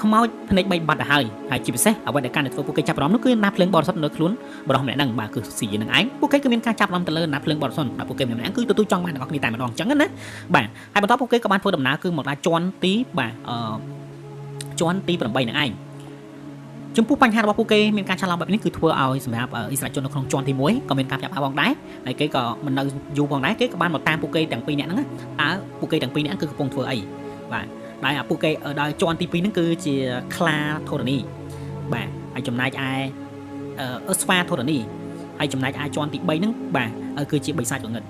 ខ្មោចភ្នែក3បាត់ទៅហើយជាពិសេសអ្វីដែលការធ្វើពួកគេចាប់អារម្មណ៍នោះគឺណាភ្លើងបរិសុទ្ធនៅខ្លួនបរិសុទ្ធម្នាក់ហ្នឹងបាទគឺស៊ីយិននឹងឯងពួកគេគឺមានការចាប់អារម្មណ៍ទៅលើណាភ្លើងបរិសុទ្ធដែលពួកគេម្នាក់គឺទទួលចង់បានទាំងអស់គ្នាតែម្ដងអញ្ចឹងណាបាទហើយបន្តពួកគេក៏បានធ្វើដំណើរគឺមកដល់ជាន់ទីបាទជាន់ទី8នឹងឯងចំពោះបញ្ហារបស់ពួកគេមានការឆ្លងបែបនេះគឺធ្វើឲ្យសម្រាប់អិសរាជជននៅក្នុងជាន់ទី1ក៏មានការចាប់អារម្មណ៍ដែរហើយគេក៏មិននៅយូរផងដែរគេក៏បានមកតាមពួកគេទាំងពីរនាក់ហ្នឹងតើពួកគេទាំងពីរនាក់គឺកំពុងធ្វើអីបាទដែលពួកគេដល់ជាន់ទី2ហ្នឹងគឺជាខ្លាធរណីបាទហើយចំណែកឯស្វាធរណីហើយចំណែកឯជាន់ទី3ហ្នឹងបាទគឺជាបិសាចល្ងឹត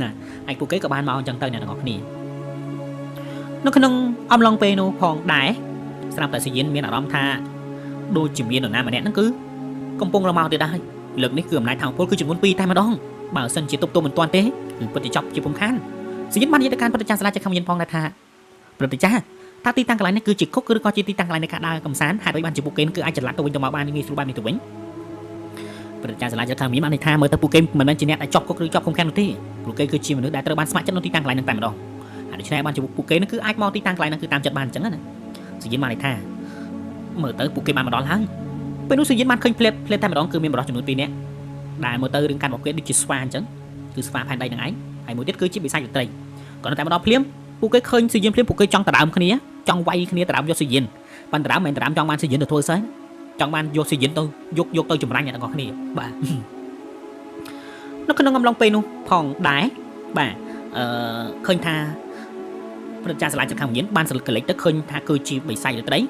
ណាហើយពួកគេក៏បានមកអញ្ចឹងទៅអ្នកទាំងអស់គ្នានៅក្នុងអំឡុងពេលនោះផងដែរស្រាប់តែស៊ីយិនមានអារម្មណ៍ថាដូចជាមាននរណាម្នាក់ហ្នឹងគឺកំពុងរមកទៀតដែរលើកនេះគឺអំណាចធម្មពលគឺចំនួន2តែម្ដងបើមិនសិនជាទប់ទល់មិនទាន់ទេគឺពិតជាចាប់ជាពំខានស៊ីយិនបាននិយាយទៅកាន់ព្រះចាស់ស្លាច់ខាងវិញ្ញាណផងដែរថាព្រះចាស់ថាទីតាំងកន្លែងនេះគឺជាគុកឬក៏ជាទីតាំងកន្លែងនៃការដើរកំសាន្តហេតុអីបានជាពួកគេគឺអាចចល័តទៅវិញទៅមកបានងាយស្រួលបែបនេះទៅវិញព្រះចាស់ស្លាច់ខាងវិញ្ញាណបានន័យថាមើលទៅពួកគេមិនមែនជាអ្នកដែលជាប់គុកឬជាប់ឃុំឃាំងនោះទេពួកគេគឺជាមនុស្សដែលត្រូវបានស្ម័គ្រចិត្តនៅទីតាំងកន្លែងហ្នឹងតែម្ដងហើយដូច្នេះបានជាពួកគេនឹងគឺអាចមកទីតាំងកន្លែងហ្នឹងគឺតាមចិត្តបានអញ្ចឹងណា sự diễn màn này tha mở tới bộ kịch màn mà đó lắm bênนู้นsự diễn màn khơi play tay mà đó cứ miền mà đó chừng nửaปีnè đại mở tới đừng can một cái đi chỉ spa chẳng từ spa phản đây đằng ấy hay một tiết cứ chỉ bị sai được tây còn tại mà đó phim bộ cái khơi sự diễn phim bộ cái trong tà đàm khơi nhé trong quay khơi tà đàm do sự diễn ban tà đàm mình tà đàm trong ban sự diễn được thôi sáng trong ban vô sự diễn tôi vô tôi chụp răng nhà còn khơi bà nó cứ ngâm long pe nu phòng đái bà khơi thaประชาชนจะทำอย่างนี้บ้านสลักเล็กแต่เคยท่าเคยชีไปใส่เลยđấy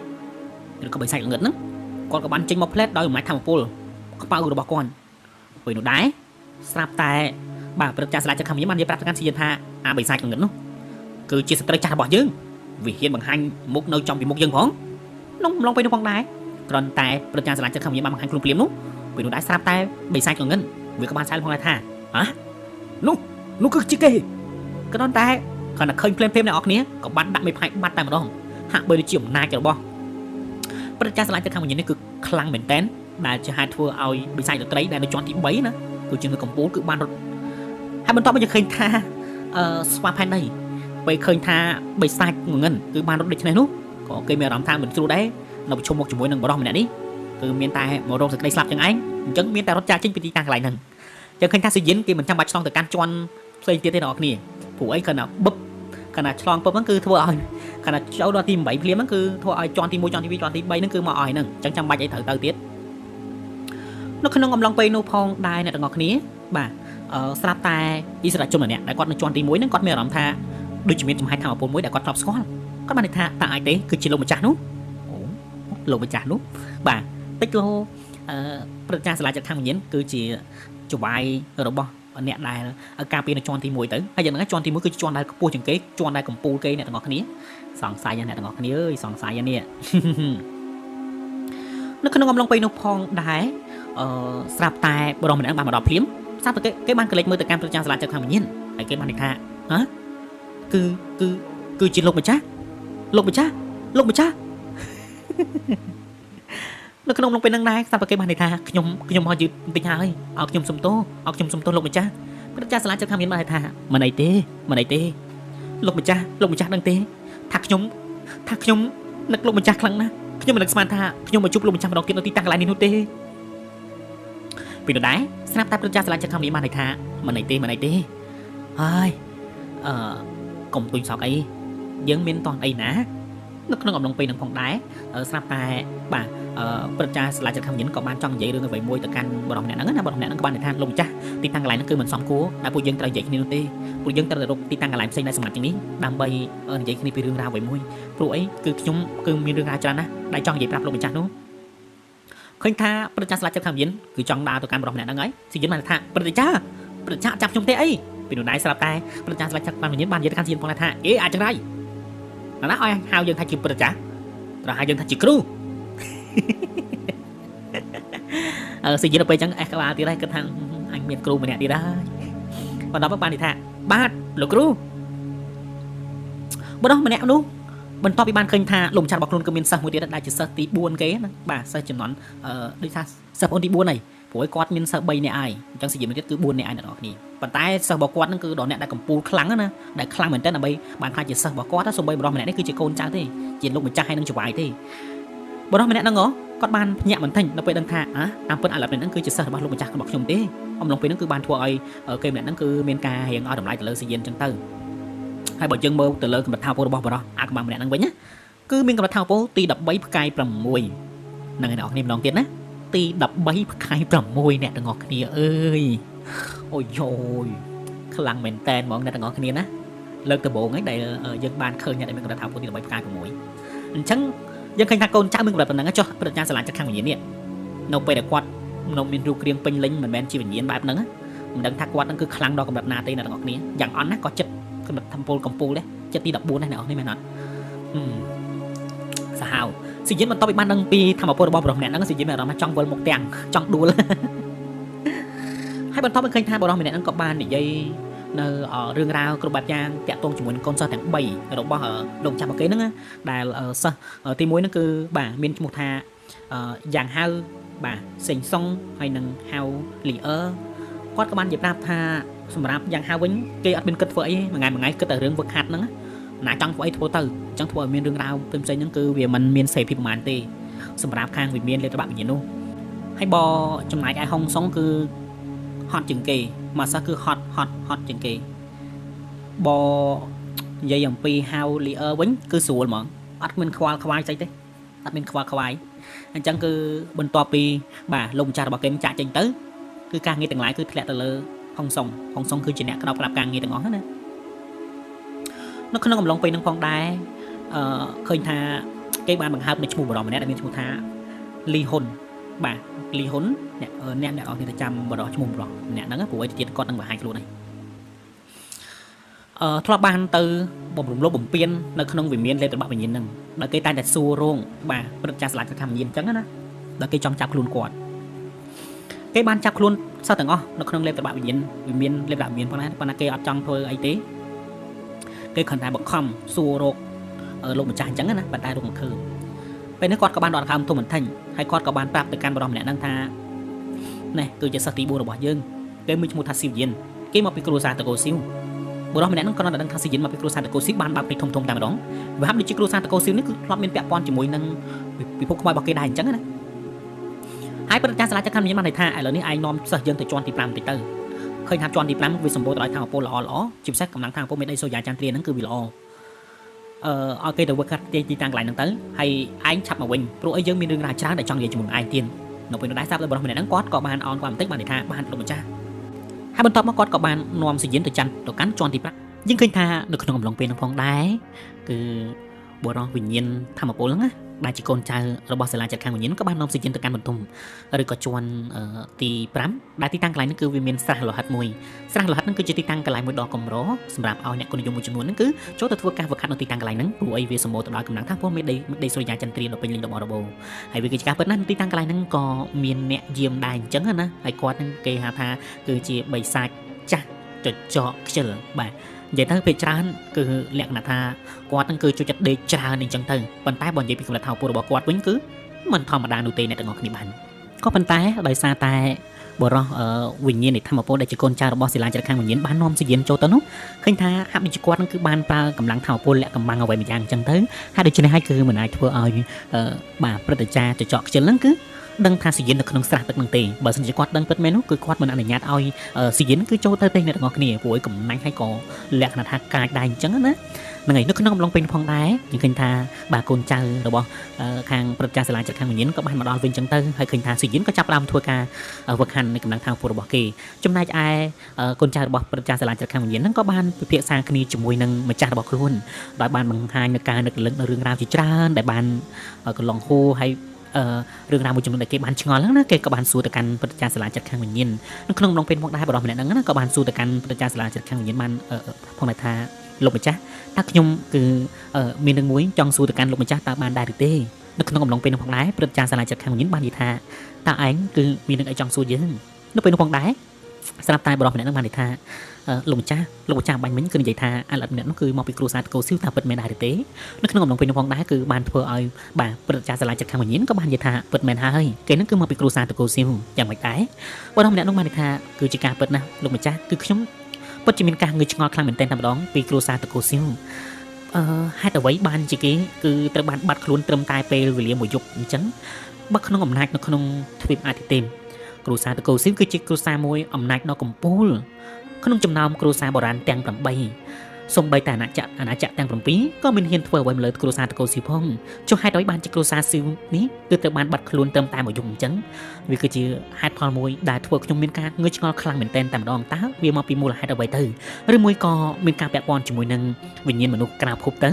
ก็ไปใส่เงินนะก่อนกับบ้านจริงมาเพลทโดยหมายทำปูลก็เป่าอยู่บอกก่อนไปหนูได้สลับแต่บ่าประชาชนจะทำอย่างนี้มันจะปรับการเสียท่าไปใส่เงินนู้คือจีสตรีจ่าบอกยังวิเฮียนบางฮันมุกเนยจอมปีมุกยังพ้องน้องลองไปดูฟังได้ก่อนแต่ประชาชนจะทำอย่างนี้บางฮันกลุ่มเปลี่ยนนู้ไปหนูได้สลับแต่ไปใส่เงินวิกับบ้านใส่ลงไปท่าฮะนู้คือจิกเก้ก็ตอนแต่ขณะเคยเพลมในออกนี้ก็บัตรดักไม่พายบัตรแต่มาดองหากเบอร์จิ๋มนายจะบอกประชาชนจะทำอย่างนี้คือคลังเหมือนเต้นได้จะหาทัวร์เอาไปใส่ตัวไตรได้ในจอนที่ใบนะคือจึงคือของปูคือบ้านรถให้มันต้องไปจะเคยท่าสวาภายในไปเคยท่าไปใส่เงินคือบ้านรถเด็กชนะนู้ก็เคยมีรำทางเหมือนสู้ได้เราไปชมmộtจุดหนึ่งบอลเหมือนนี้คือเมียนตายโมโรสกได้สลับยังไงจังเมียนตายรถจ่าจิ้งไปตีต่างหลายหนึ่งจังเคยท่าสิยินคือเหมือนจำบัตรช่องแต่การจวนใส่เตี้ยเตี้ยดอกนี่ผู้ไอ้ขนาดบึ๊บขนาดช่องปุ๊บมันคือทัวร์อ้อยขนาดเจ้าดอทีมใบเพลียมันคือทัวร์อ้อยจอนทีมมวยจอนทีวีจอนทีใบนั่นคือมาอ้อยหนึ่งจังจำใบใจเถอะเตอร์เตี้ยนกขนมกำลังไปนูพองได้เนี่ยต่างงอกนี้บ่าสลับตายอิสระจุ่มเนี่ยแต่ก่อนในจอนทีมวยนั่นก่อนมีอารมณ์ท่าดูจิตมีจุ่มให้ทำเอาปนมวยแต่ก่อนทอปสกอร์ก็มาในท่าตาไอเต้คือจีลงมาจากนู้ลงมาจากนู้บ่าติ๊กโลประชาชนจะทำอย่างนี้คือจีจุ่มใบเราบอกเนี่ยได้การเปลี่ยนจอนทีมวยtới hay giờ nóiจอนทีมวยคือจอนได้กับปูจังเก๊จอนได้กับปูเก๊เนี่ยต่างกันนี้สองสายเนี่ยต่างกันนี้เอ้ยสองสายเนี่ยนึกขึ้นงำลงไปนกพองได้สลับตายบรมเหมือนบางบรมพลิ้มทราบตัวcái ban cái lệchมือแต่การประชาชนจะทำอย่างนี้ไอ้cái ban nàyท่าฮะคือจีนลงไปจ้าลงไปจ้านึกขนมลงไปนั่งได้ทราบตัวcái ban nàyท่าขยมหอยืดไปหาเลยเอาขยมสมโตลงไปจ้าพระเจ้าสลายจะทำยังไงท่ามันไอเต้ลงไปจ้าดังเต้ทักขยมนึกลงไปจ้าครั้งนะขยมมันนึกสมานท่าขยมมาจุบลงไปจ้ามาดอกเกนตีตั้งอะไรนี่นู่นเต้ปีนได้สนับตาพระเจ้าสลายจะทำยังไงท่ามันไอเต้เฮ้ยกลมตุยสอกไอ้ยังเมียนตอนไอ้นะนึกขนมลงไปหนังของได้สนับตาบ่าประชาชนจะทำอย่างนี้ก็บ้านจ้องใหญ่เรื่องไปมวยแต่การบอลเนี่ยนั่นนะบอลเนี่ยนั่นก็บ้านในทางลงจ้าตีตั้งอะไรนั่นคือเหมือนซ้อมกู้นะผู้ยังตระใหญ่ขึ้นนู่นเต้ผู้ยังตระลงตีตั้งอะไรใส่ในสมัยอย่างนี้ดำใบใหญ่ขึ้นไปเรื่องราวไปมวยผู้ไอ้คือมีเรื่องราวจ้านะได้จ้องใหญ่ปรับลงไปจ้านู้เคยท่าประชาชนจะทำอย่างนี้คือจ้องดาวตัวการบอลเนี่ยนั่นไงสิ่งนี้มันท่าประชาจับชมเต้ไอ้เป็นหนุ่มนายสลับตายประชาชนจะทำอย่างนี้บ้านใหญ่การเสียนพอละท่าอาจจะไรนั่นนะอ้อยหาวยังท่าจีประชาเราหายังท่าจีครูสิ่งที่เราไปจังไอ้กบาที่ได้กระทั่งanh miềnครูมาเนี่ยดีได้còn đó các bạn thì thà ba lục cรูbữa đó mình nẹo luôn mình to bị ban khơi thà lồng chặt bọc luôn cơ miền sơ một tí đã chỉ sơ tí buồn kế bà sơ chừng nón đi thà sơ ôn tí buồn này phối quạt miền sơ bay này ai chẳng sử dụng mình cứ buồn này ai nữa nhỉ bàn tay sơ bọc quạt nó cứ đó nẹo đã cầm pu khăng á đã khăng mình tên là bay bàn tay chỉ sơ bọc quạt đó xong bay bữa đó mình nẹo đấy cứ chỉ côn trắng thế chỉ lục mình chắc hay nâng chụp bài thế bữa đó mình nẹo nó ngó con ban nhẹ mình thành nóไปดังท่าตามเปิ้ลอะไรเป็นนั่นคือจะเสิร์ฟบอลลงมาจากบอกชมเต้อมลงไปนั่นคือบ้านทัวร์ไอ้เกมนั่นคือเมียนกาเฮียงเอาดำไรแต่เลยสิเย็นจังตื้อให้บอกยังเบอร์แต่เลยกับบัตรเท้าโปรบอลบอลอากับบ้านนั่นไว้เนี่ยคือเมียนกับบัตรเท้าโปตีดับใบพกายปรำมวยนั่งไงออกนี่ลองเตี้ยนะตีดับใบพกายปรำมวยเนี่ยต่างออกนี่เอ้ยโอ้ยโอยขลังเหม็นแตนมองเนี่ยต่างออกนี่นะเลิกตะโบงไงได้ยังบ้านเคยเนี่ยได้เมียนกับบัตรเท้าโปตีดับใบพกายปรำมวยฉันยังเคยทำโกนจ้ามึงแบบนั้นก็ประชาชนจะขังอย่างนี้นกไปแต่กวาดนกมีรูเรียงเป็นลิงเหมือนแมนชีวิตเย็นแบบนั้นมันดังทักกวาดนั่นคือคลังดอกกับแบบนาตีนั่นออกนี้อย่างอ่อนนะก็จัดก็แบบทำโพลกับปูเลยจะตีดับบูนได้ไหนออกนี่แม่นอนสาวสิ่งนี้มันต้องไปบ้านดังปีทำเอาโพลบอลบอลเนี่ยนั่นก็สิ่งนี้แบบเรามาจ้องบอลหมกแตงจ้องดูเลยให้บอลท็อปมันเคยทำบอลเนี่ยนั่นก็บ้านนี่ยัยเเรื่องราวกระบาดยางแตะตรงจมูกคนเสิร์ตแตงใบเราบอกลงจับเอาเกนั่นแต่ตีมวยนั่นคือบ่ามีจมูกทาอย่างห้าวบ่าเสียงซองhay nâng hao lì quát các bạn dẹp ra thaสำหรับอย่างห้าววิ่งเกี่ยเป็นกึศเฟยมาไงคึศแต่เรื่องvực hạtนั่น ណាចង់ធ្វើអីធ្វើទៅចង់ធ្វើឲ្យមានរឿងរ៉ាវផ្សេងៗហ្នឹងគឺវាមិនមានសេរីភាពប្រហែលទេសម្រាប់ខាងវិមានលេខរបស់វិញ្ញាណនោះហើយបើចំណែកឯហុងសុងគឺហត់ជាងគេមកសោះគឺហត់ជាងគេបើនិយាយអំពីហៅលីអឺវិញគឺស្រួលហ្មងអត់មានខ្វល់ខ្វាយស្អីទេអត់មានខ្វល់ខ្វាយអញ្ចឹងគឺបន្ទាប់ពីបាទលោកម្ចាស់របស់គេចាក់ចេញទៅគឺការងារទាំងឡាយគឺធ្លាក់ទៅលើហុងសុងគឺជាអ្នកក្របក្រាប់ការងារទាំងអស់ណានៅក្នុងអំឡុងពេលហ្នឹងផងដែរឃើញថាគេបានបង្ហើបនៅឈ្មោះបរិមម្នាក់ដែលមានឈ្មោះថាលីហ៊ុនបាទលីហ៊ុនអ្នកអស់គ្នាទៅចាំបរិមឈ្មោះបរិមម្នាក់ហ្នឹងព្រោះឯទៀតគាត់នឹងបង្ហាញខ្លួនហើយធ្លាប់បានទៅបំរុំលោបបំពេញនៅក្នុងវិមានលេខរបស់វិញ្ញាណហ្នឹងដល់គេតែងតែសួររងបាទព្រឹទ្ធចាស់ស្លាច់កម្មវិញ្ញាណអញ្ចឹងណាដល់គេចង់ចាប់ខ្លួនគាត់គេបានចាប់ខ្លួនសត្វទាំងអស់នៅក្នុងលេខរបស់វិញ្ញាណវិមានលេខរបស់វិញ្ញាណប៉ុន្តែគេអត់ចង់ធ្វើអីទេគេគ្រាន់តែបង្ខំសួររកលោកម្ចាស់អញ្ចឹងណាប៉ុន្តែរកមិនឃើញពេលនេះគាត់ក៏បានដកដង្ហើមធំបន្តិចហើយគាត់ក៏បានប្រាប់ទៅកាន់បរិមម្នាក់ហ្នឹងថានេះគឺជាសិស្សទី4របស់យើងគេមានឈ្មោះថាស៊ីវៀនគេមកពីគ្រួសារតកូស៊ីវបរិមម្នាក់ហ្នឹងគាត់ដឹងថាស៊ីវៀនមកពីគ្រួសារតកូស៊ីវបានបើកភ្នែកធំតែម្ដងវាហាក់ដូចជាគ្រួសារតកូស៊ីវនេះគឺធ្លាប់មានពាក់ព័ន្ធជាមួយនឹងពិភពខ្មោចរបស់គេដែរអញ្ចឹងណាហើយព្រឹទ្ធចាស់សាលាចក្រមានបានន័យថាឥឡូវនេះឯងនាំសិស្សយើងទៅជាន់ទី5បន្តិចទៅឃើញថាជាន់ទី5វាសម្បូរទៅដោយថាមពលល្អជាពិសេសកម្លាំងថាមពលមេដីសូយ៉ាចន្ទ្រាហ្នឹងគឺវាល្អឲ្យគេទៅវឹកកាត់ទីតាំងកន្លែងហ្នឹងទៅហើយឯងឆាប់មកវិញព្រោះអីយើងមានរឿងរ៉ាវច្រើនដែលចង់និយាយជាមួយឯងទៀតនៅពេលនោះដែរស្រាប់តែបរិសម្នាក់ហ្នឹងគាត់ក៏បានអោនគាត់បន្តិចបានន័យថាបានលោកម្ចាស់ហើយបន្ទាប់មកគាត់ក៏បាននាំសញ្ញិនទៅកាន់ជាន់ទី5យើងឃើញថានៅក្នុងអំឡុងពេលហ្នឹងផងដែរគឺបរិសវិញ្ញាណធម្មពលហ្នឹងណាដែលជាកូនចៅរបស់សាលាចាត់ខាងវិញ្ញាណក៏បាននាំសញ្ញិនទៅកាន់បន្ទុំឬក៏ជាន់ទី5ដែលទីតាំងកន្លែងហ្នឹងគឺវាមានស្រះលោហិតមួយស្រះលោហិតហ្នឹងគឺជាទីតាំងកន្លែងមួយដ៏កម្រសម្រាប់ឲ្យអ្នកគុណនិយមមួយចំនួនហ្នឹងគឺចូលទៅធ្វើការហ្វឹកហាត់នៅទីតាំងកន្លែងហ្នឹងព្រោះអីវាសម្បូរទៅដោយកម្លាំងថាពលមេដីសុរិយាចន្ទ្រាដ៏ពេញលេញរបស់របបហើយវាគឺជាការពិតណាស់ទីតាំងកន្លែងហ្នឹងក៏មានអ្នកយាមដែរអញ្ចឹងណាហើយគាត់ហ្នឹងគេហៅថាគឺជាបិសាចចាស់ចចកខ្ជិលបាទនិយាយទៅពេលច្រើនគឺលក្ខណៈថាគាត់នឹងគឺជួយចិត្តដេកច្រើនអញ្ចឹងទៅប៉ុន្តែបើនិយាយពីកម្រិតថាមពលរបស់គាត់វិញគឺមិនធម្មតានោះទេអ្នកទាំងអស់គ្នាបានក៏ប៉ុន្តែដោយសារតែបរិសវិញ្ញាណនៃធម្មពលដែលជាកូនចៅរបស់សិលាចារខាងវិញ្ញាណបាននាំសញ្ញាណចូលទៅនោះឃើញថាហាក់ដូចជាគាត់នឹងគឺបានប្រើកម្លាំងធម្មពលលាក់កំបាំងអ្វីមួយយ៉ាងអញ្ចឹងទៅហើយដូច្នេះហើយគឺមិនអាចធ្វើឲ្យបាទព្រឹទ្ធចារ្យចចកខ្ជិលហ្នឹងគឺដឹងថាសញ្ញាណនៅក្នុងស្រះទឹកនឹងទេបើសិនជាគាត់ដឹងពិតមែននោះគឺគាត់មិនអនុញ្ញាតឲ្យសញ្ញាណគឺចូលទៅទេអ្នកទាំងអស់គ្នាព្រោះឲ្យកំណាញ់ហើយក៏លក្ខណៈថាកាចដែរអញ្ចឹងណាហ្នឹងហើយនៅក្នុងអំឡុងពេលផងដែរយើងឃើញថាបាទកូនចៅរបស់ខាងព្រឹទ្ធចារ្យសាលាចាត់ខាងវិញ្ញាណក៏បានមកដល់វិញអញ្ចឹងទៅហើយឃើញថាសញ្ញាណក៏ចាប់ផ្ដើមធ្វើការវឹកហាត់នៃកម្លាំងថាមពលរបស់គេចំណែកឯកូនចៅរបស់ព្រឹទ្ធចារ្យសាលាចាត់ខាងវិញ្ញាណហ្នឹងក៏បានពិភាក្សាគ្នាជាមួយនឹងម្ចាស់របស់ខ្លួនដោយបានបង្ហាញនៅការនឹករលឹកនៅរឿងរ៉ាវជាច្រើនដែលបានកន្លងហួរហើយរឿងរ៉ាវមួយចំនួនដែលគេបានឆ្ងល់ហ្នឹងណាគេក៏បានសួរទៅកាន់ព្រឹទ្ធចារ្យសាលាចាត់ខាងវិញ្ញាណនៅក្នុងអំឡុងពេលមកដែរបរិសម្នាក់ហ្នឹងណាក៏បានសួរទៅកាន់ព្រឹទ្ធចារ្យសាលាចាត់ខាងវិញ្ញាណបានផងដែរថាលោកម្ចាស់តើខ្ញុំគឺមានរឿងមួយចង់សួរទៅកាន់លោកម្ចាស់តើបានដែរឬទេនៅក្នុងអំឡុងពេលនោះផងដែរព្រឹទ្ធចារ្យសាលាចាត់ខាងវិញ្ញាណបាននិយាយថាតើឯងគឺមានរឿងអីចង់សួរយើងនៅពេលនោះផងដែរស្រាប់តែបរិសម្នាក់ហ្នឹងបាននិយាយថាលោកម្ចាស់បាញ់មិញគឺនិយាយថាអាឡិតម្នាក់នោះគឺមកពីគ្រួសារតកូស៊ីវតើពិតមែនដែរឬទេនៅក្នុងអំឡុងពេលនោះផងដែរគឺបានធ្វើឲ្យបាទព្រឹទ្ធចារ្យសាលាចាត់ខាងវិញ្ញាណក៏បាននិយាយថាពិតមែនហើយគេហ្នឹងគឺមកពីគ្រួសារតកូស៊ីវយ៉ាងម៉េចដែរបរិសម្នាក់នោះបាននិយាយថាគឺជាការពិតណាស់លោកម្ចាស់គឺខ្ញុំពិតជាមានការងឿឆ្ងល់ខ្លាំងមែនទែនតែម្ដងពីគ្រួសារតកូស៊ីវហេតុអ្វីបានជាគេគឺត្រូវបានបាត់ខ្លួនត្រឹមតែពេលវេលាមួយយប់អញ្ចឹងបើក្នុងអំណាចនៅក្នុងទ្វីបអាទិទេពគ្រួសារតកូស៊ីវគឺជាគ្រួសារមួយអំណាចដ៏កំពូលក្នុងចំណោមគ្រួសារបុរាណទាំង8សូម្បីតែអាណាចក្រទាំង7ក៏មិនហ៊ានធ្វើអ្វីមកលើគ្រួសារតកូស៊ីវផងចុះហេតុអ្វីបានជាគ្រួសារស៊ីវនេះគឺត្រូវបានបាត់ខ្លួនត្រឹមតែមួយយប់អញ្ចឹងវាគឺជាហេតុផលមួយដែលធ្វើខ្ញុំមានការងឿឆ្ងល់ខ្លាំងមែនទែនតែម្ដងតើវាមកពីមូលហេតុអ្វីទៅឬមួយក៏មានការពាក់ព័ន្ធជាមួយនឹងវិញ្ញាណមនុស្សក្រៅភពទៅ